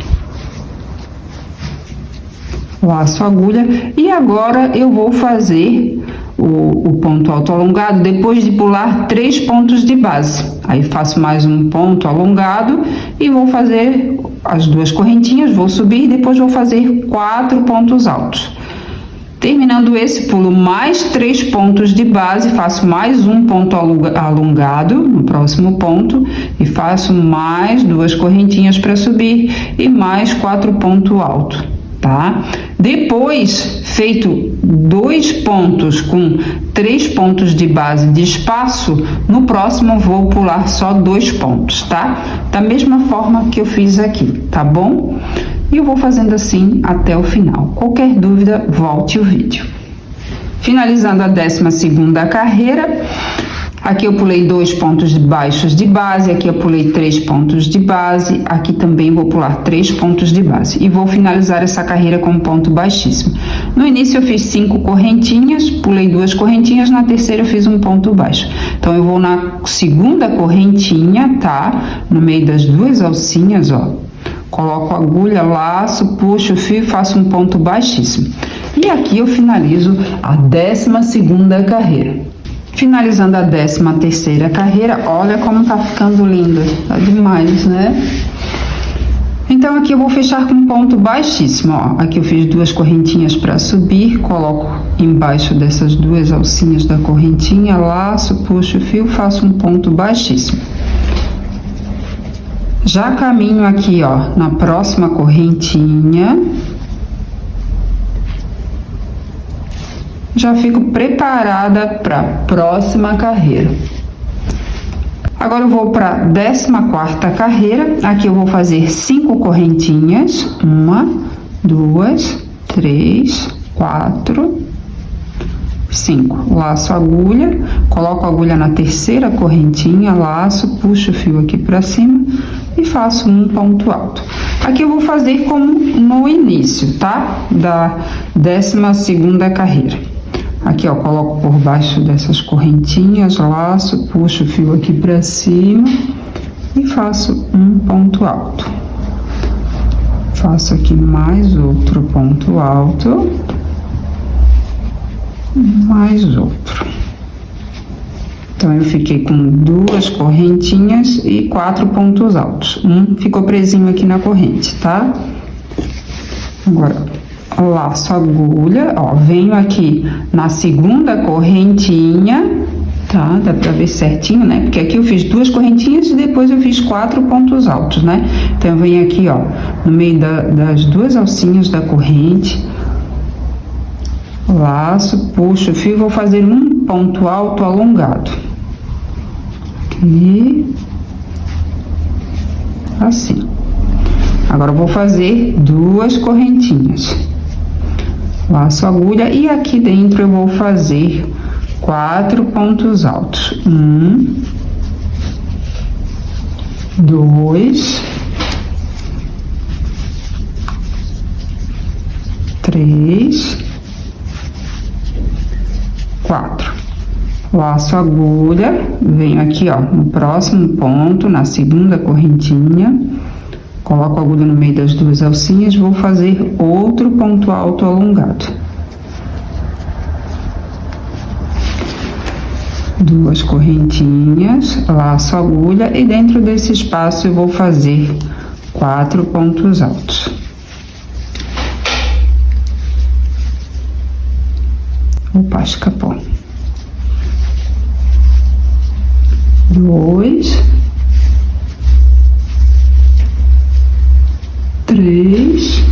Laço a agulha e agora eu vou fazer o ponto alto alongado depois de pular 3 pontos de base. Aí faço mais um ponto alongado e vou fazer as 2 correntinhas, vou subir e depois vou fazer 4 pontos altos. Terminando esse, pulo mais 3 pontos de base, faço mais um ponto alongado no próximo ponto e faço mais 2 correntinhas para subir e mais 4 pontos altos, tá? Depois, feito 2 pontos com 3 pontos de base de espaço, no próximo vou pular só 2 pontos, tá? Da mesma forma que eu fiz aqui, tá bom? E eu vou fazendo assim até o final. Qualquer dúvida, volte o vídeo. Finalizando a 12ª carreira, aqui eu pulei 2 pontos baixos de base, aqui eu pulei 3 pontos de base, aqui também vou pular 3 pontos de base. E vou finalizar essa carreira com um ponto baixíssimo. No início eu fiz 5 correntinhas, pulei 2 correntinhas, na terceira eu fiz um ponto baixo. Então eu vou na segunda correntinha, tá? No meio das 2 alcinhas, ó. Coloco a agulha, laço, puxo o fio e faço um ponto baixíssimo. E aqui eu finalizo a 12ª carreira. Finalizando a 13ª carreira, olha como tá ficando linda. Tá demais, né? Então aqui eu vou fechar com um ponto baixíssimo, ó. Aqui eu fiz 2 correntinhas para subir, coloco embaixo dessas 2 alcinhas da correntinha, laço, puxo o fio, faço um ponto baixíssimo. Já caminho aqui, ó, na próxima correntinha. Já fico preparada para a próxima carreira. Agora eu vou para a 14ª carreira. Aqui eu vou fazer 5 correntinhas. 1, 2, 3, 4, 5. Laço a agulha, coloco a agulha na terceira correntinha, laço, puxo o fio aqui para cima e faço um ponto alto. Aqui eu vou fazer como no início, tá? Da 12ª carreira. Aqui, ó, coloco por baixo dessas correntinhas, laço, puxo o fio aqui para cima e faço um ponto alto. Faço aqui mais outro ponto alto. Mais outro. Então eu fiquei com 2 correntinhas e 4 pontos altos. Ficou presinho aqui na corrente, tá? Agora laço a agulha, ó, venho aqui na segunda correntinha, tá? Dá pra ver certinho, né? Porque aqui eu fiz 2 correntinhas e depois eu fiz 4 pontos altos, né? Então eu venho aqui, ó, no meio das 2 alcinhas da corrente, laço, puxo o fio, vou fazer um ponto alto alongado. Aqui. Assim. Agora eu vou fazer 2 correntinhas. Laço a agulha e aqui dentro eu vou fazer 4 pontos altos. 1, 2, 3, 4. Laço a agulha, venho aqui, ó, no próximo ponto, na segunda correntinha, coloco a agulha no meio das 2 alcinhas, vou fazer outro ponto alto alongado. 2 correntinhas, laço a agulha e dentro desse espaço eu vou fazer 4 pontos altos. Opa, escapou. 2, 3,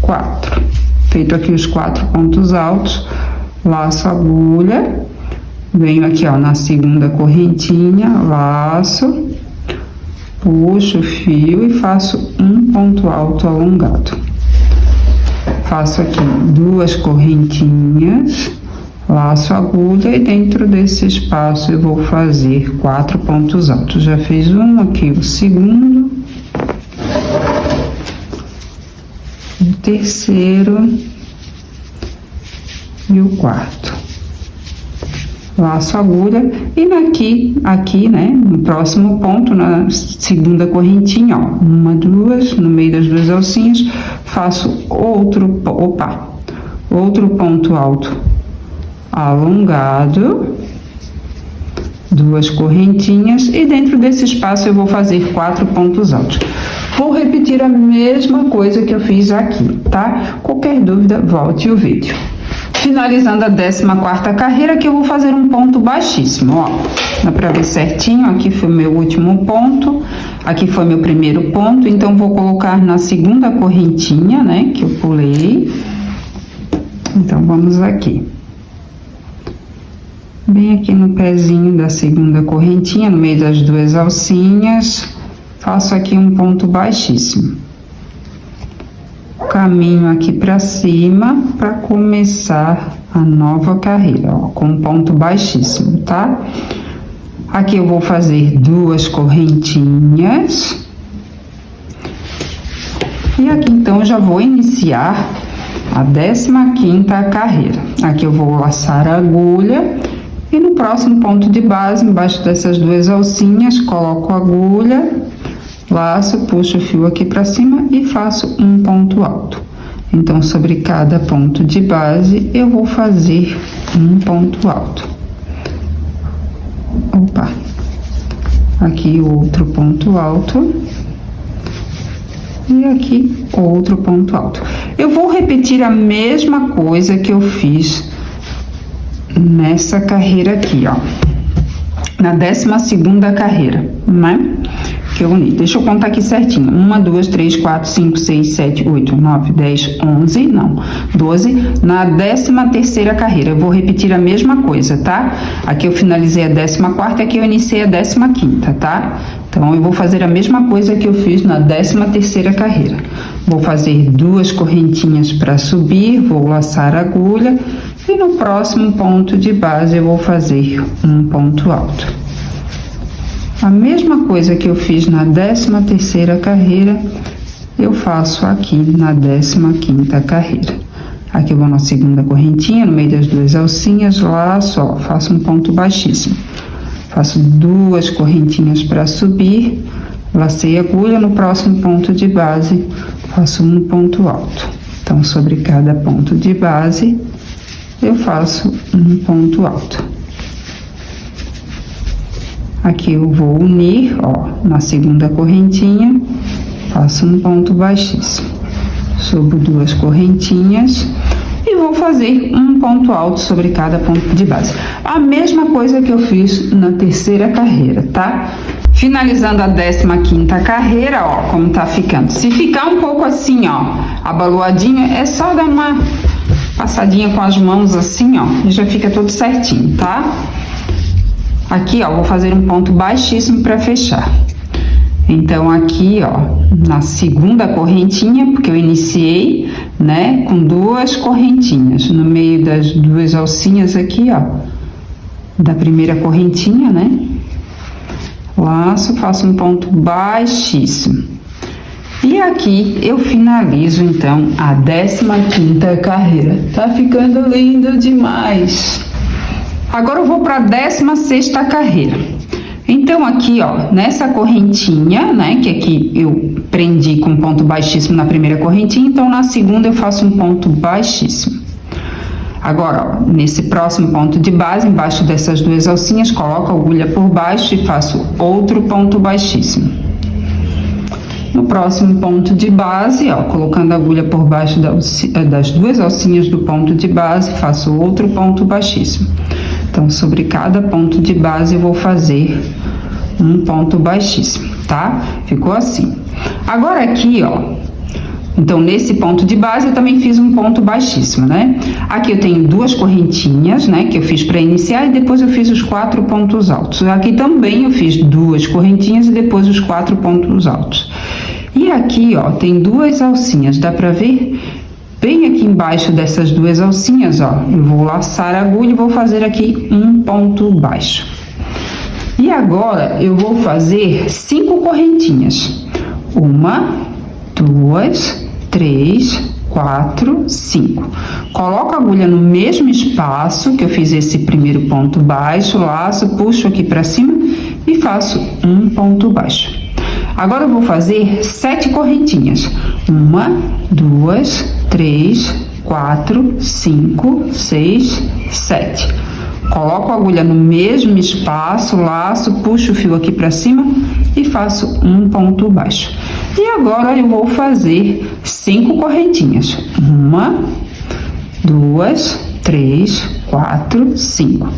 4. Feito aqui os 4 pontos altos, laço a agulha, venho aqui, ó, na segunda correntinha, laço, puxo o fio e faço um ponto alto alongado. Faço aqui 2 correntinhas, laço a agulha e dentro desse espaço eu vou fazer 4 pontos altos. Já fiz um, aqui o segundo, o terceiro e o quarto. Laço a agulha e aqui, né, no próximo ponto, na segunda correntinha, ó, 1, 2, no meio das 2 alcinhas, faço outro ponto alto alongado, 2 correntinhas e dentro desse espaço eu vou fazer 4 pontos altos. Vou repetir a mesma coisa que eu fiz aqui, tá? Qualquer dúvida, volte o vídeo. Finalizando a 14ª carreira, que eu vou fazer um ponto baixíssimo, ó. Dá pra ver certinho, aqui foi o meu último ponto, aqui foi meu primeiro ponto, então vou colocar na segunda correntinha, né, que eu pulei. Então, vamos aqui. Bem aqui no pezinho da segunda correntinha, no meio das 2 alcinhas, faço aqui um ponto baixíssimo. Caminho aqui para cima para começar a nova carreira, ó, com um ponto baixíssimo, tá? Aqui eu vou fazer 2 correntinhas. E aqui então eu já vou iniciar a 15ª carreira. Aqui eu vou laçar a agulha e no próximo ponto de base, embaixo dessas 2 alcinhas, coloco a agulha, laço, puxo o fio aqui para cima e faço um ponto alto. Então, sobre cada ponto de base, eu vou fazer um ponto alto. Opa! Aqui outro ponto alto. E aqui outro ponto alto. Eu vou repetir a mesma coisa que eu fiz nessa carreira aqui, ó. Na 12ª carreira, né? Que eu uni. Deixa eu contar aqui certinho. 1, 2, 3, 4, 5, 6, 7, 8, 9, 10, 11, não, 12. Na 13ª carreira, eu vou repetir a mesma coisa, tá? Aqui eu finalizei a 14ª, aqui eu iniciei a 15ª, tá? Então, eu vou fazer a mesma coisa que eu fiz na 13ª carreira. Vou fazer 2 correntinhas para subir, vou laçar a agulha e no próximo ponto de base eu vou fazer um ponto alto. A mesma coisa que eu fiz na 13ª carreira, eu faço aqui na 15ª carreira. Aqui eu vou na segunda correntinha, no meio das 2 alcinhas, laço, ó, faço um ponto baixíssimo. Faço 2 correntinhas para subir, lacei a agulha, no próximo ponto de base, faço um ponto alto. Então, sobre cada ponto de base, eu faço um ponto alto. Aqui eu vou unir, ó, na segunda correntinha, faço um ponto baixíssimo. Subo 2 correntinhas e vou fazer um ponto alto sobre cada ponto de base. A mesma coisa que eu fiz na 3ª carreira, tá? Finalizando a 15ª carreira, ó, como tá ficando. Se ficar um pouco assim, ó, abaloadinha, é só dar uma passadinha com as mãos assim, ó, e já fica tudo certinho, tá? Aqui, ó, vou fazer um ponto baixíssimo para fechar. Então, aqui, ó, na segunda correntinha, porque eu iniciei, né, com 2 correntinhas. No meio das 2 alcinhas aqui, ó, da primeira correntinha, né? Laço, faço um ponto baixíssimo. E aqui eu finalizo, então, a 15ª carreira. Tá ficando lindo demais! Agora eu vou para a 16ª carreira. Então, aqui, ó, nessa correntinha, né, que aqui eu prendi com ponto baixíssimo na primeira correntinha, então na segunda eu faço um ponto baixíssimo. Agora, ó, nesse próximo ponto de base, embaixo dessas 2 alcinhas, coloco a agulha por baixo e faço outro ponto baixíssimo. No próximo ponto de base, ó, colocando a agulha por baixo das duas alcinhas do ponto de base, faço outro ponto baixíssimo. Então, sobre cada ponto de base, eu vou fazer um ponto baixíssimo, tá? Ficou assim. Agora aqui, ó, então nesse ponto de base eu também fiz um ponto baixíssimo, né? Aqui eu tenho duas correntinhas, né, que eu fiz para iniciar, e depois eu fiz os 4 pontos altos. Aqui também eu fiz duas correntinhas e depois os 4 pontos altos. E aqui, ó, tem duas alcinhas, dá pra ver? Bem aqui embaixo dessas duas alcinhas, ó, eu vou laçar a agulha e vou fazer aqui um ponto baixo. E agora eu vou fazer 5 correntinhas. 1, 2, 3, 4, 5. Coloco a agulha no mesmo espaço que eu fiz esse primeiro ponto baixo, laço, puxo aqui pra cima e faço um ponto baixo. Agora eu vou fazer 7 correntinhas. 1, 2, 3, 4, 5, 6, 7. Coloco a agulha no mesmo espaço, laço, puxo o fio aqui para cima e faço um ponto baixo. E agora eu vou fazer 5 correntinhas. 1, 2, 3, 4, 5.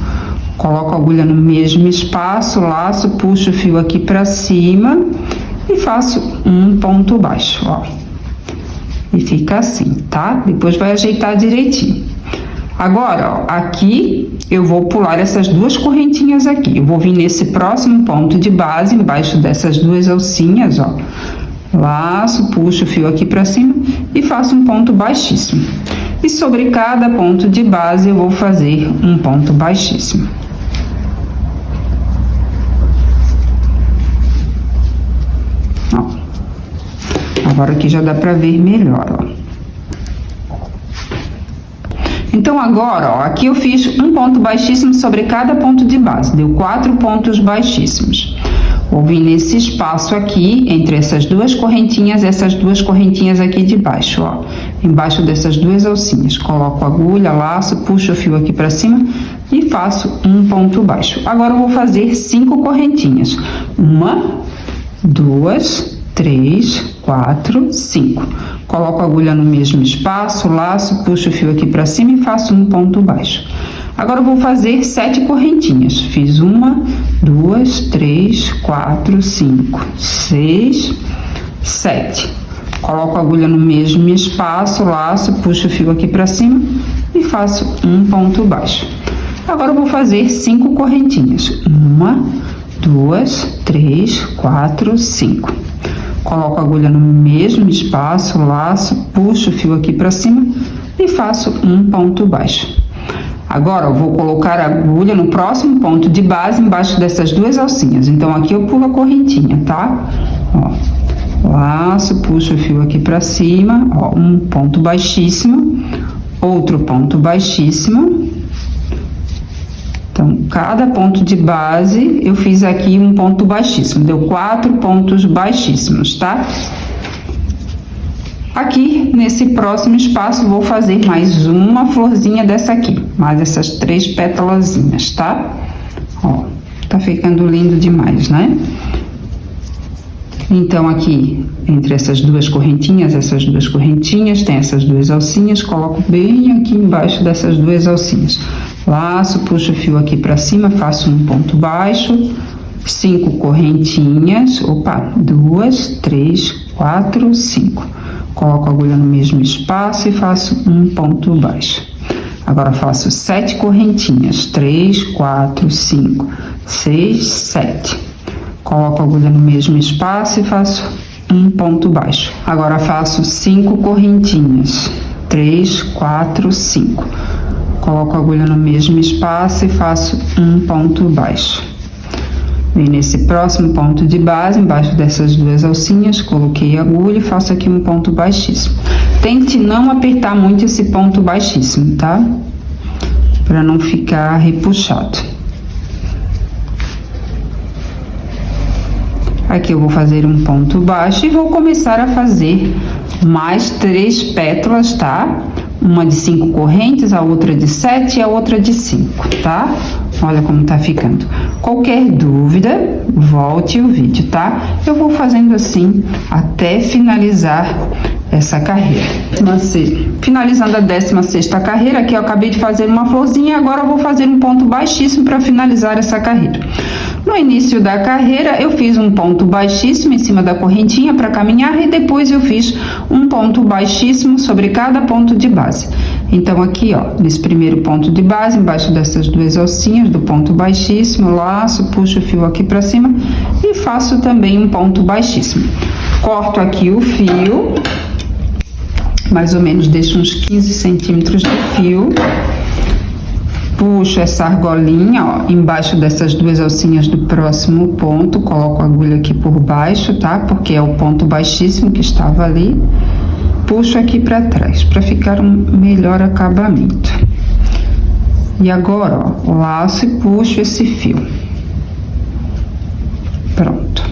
Coloco a agulha no mesmo espaço, laço, puxo o fio aqui para cima e faço um ponto baixo, ó. E fica assim, tá? Depois vai ajeitar direitinho. Agora, ó, aqui eu vou pular essas duas correntinhas aqui. Eu vou vir nesse próximo ponto de base, embaixo dessas duas alcinhas, ó. Laço, puxo o fio aqui pra cima e faço um ponto baixíssimo. E sobre cada ponto de base eu vou fazer um ponto baixíssimo. Ó. Agora aqui já dá pra ver melhor, ó. Então, agora, ó, aqui eu fiz um ponto baixíssimo sobre cada ponto de base, deu 4 pontos baixíssimos. Vou vir nesse espaço aqui, entre essas duas correntinhas aqui de baixo, ó. Embaixo dessas duas alcinhas, coloco a agulha, laço, puxo o fio aqui pra cima e faço um ponto baixo. Agora eu vou fazer 5 correntinhas. 1, 2, 3, 4, 5. Coloco a agulha no mesmo espaço, laço, puxo o fio aqui para cima e faço um ponto baixo. Agora eu vou fazer 7 correntinhas. Fiz 1, 2, 3, 4, 5, 6, 7. Coloco a agulha no mesmo espaço, laço, puxo o fio aqui para cima e faço um ponto baixo. Agora eu vou fazer 5 correntinhas. 1, 2, 3, 4, 5. Coloco a agulha no mesmo espaço, laço, puxo o fio aqui para cima e faço um ponto baixo. Agora eu vou colocar a agulha no próximo ponto de base embaixo dessas duas alcinhas. Então aqui eu pulo a correntinha, tá? Ó, laço, puxo o fio aqui para cima, ó, um ponto baixíssimo, outro ponto baixíssimo. Então, cada ponto de base, eu fiz aqui um ponto baixíssimo. Deu 4 pontos baixíssimos, tá? Aqui, nesse próximo espaço, vou fazer mais uma florzinha dessa aqui. Mais essas 3 pétalazinhas, tá? Ó, tá ficando lindo demais, né? Então, aqui, entre essas duas correntinhas, tem essas duas alcinhas. Coloco bem aqui embaixo dessas duas alcinhas. Laço, puxo o fio aqui para cima, faço um ponto baixo, 5 correntinhas, 2, 3, 4, 5. Coloco a agulha no mesmo espaço e faço um ponto baixo. Agora faço 7 correntinhas, 3, 4, 5, 6, 7. Coloco a agulha no mesmo espaço e faço um ponto baixo. Agora faço 5 correntinhas, 3, 4, 5. Coloco a agulha no mesmo espaço e faço um ponto baixo. Vem nesse próximo ponto de base, embaixo dessas duas alcinhas, coloquei a agulha e faço aqui um ponto baixíssimo. Tente não apertar muito esse ponto baixíssimo, tá? Para não ficar repuxado. Aqui eu vou fazer um ponto baixo e vou começar a fazer mais 3 pétalas, tá? uma de 5 correntes, a outra de 7 e a outra de 5, tá? Olha como tá ficando. Qualquer dúvida, volte o vídeo, tá? Eu vou fazendo assim até finalizar essa carreira. Finalizando a 16ª carreira, aqui eu acabei de fazer uma florzinha, agora eu vou fazer um ponto baixíssimo para finalizar essa carreira. No início da carreira, eu fiz um ponto baixíssimo em cima da correntinha para caminhar e depois eu fiz um ponto baixíssimo sobre cada ponto de base. Então, aqui, ó, nesse primeiro ponto de base, embaixo dessas 2 alcinhas do ponto baixíssimo, laço, puxo o fio aqui para cima e faço também um ponto baixíssimo. Corto aqui o fio, mais ou menos deixo uns 15 centímetros de fio. Puxo essa argolinha, ó, embaixo dessas 2 alcinhas do próximo ponto, coloco a agulha aqui por baixo, tá? Porque é o ponto baixíssimo que estava ali. Puxo aqui para trás, para ficar um melhor acabamento. E agora, ó, laço e puxo esse fio. Pronto.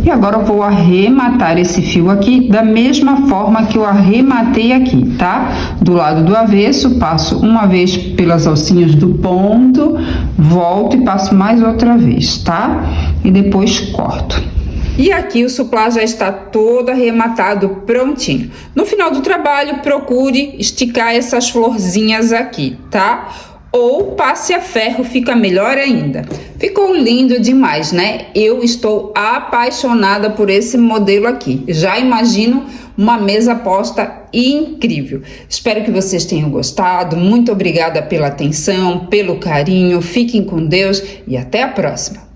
E agora eu vou arrematar esse fio aqui da mesma forma que eu arrematei aqui, tá? Do lado do avesso, passo uma vez pelas alcinhas do ponto, volto e passo mais outra vez, tá? E depois corto. E aqui o suplá já está todo arrematado, prontinho. No final do trabalho, procure esticar essas florzinhas aqui, tá? Ou passe a ferro, fica melhor ainda. Ficou lindo demais, né? Eu estou apaixonada por esse modelo aqui. Já imagino uma mesa posta incrível. Espero que vocês tenham gostado. Muito obrigada pela atenção, pelo carinho. Fiquem com Deus e até a próxima.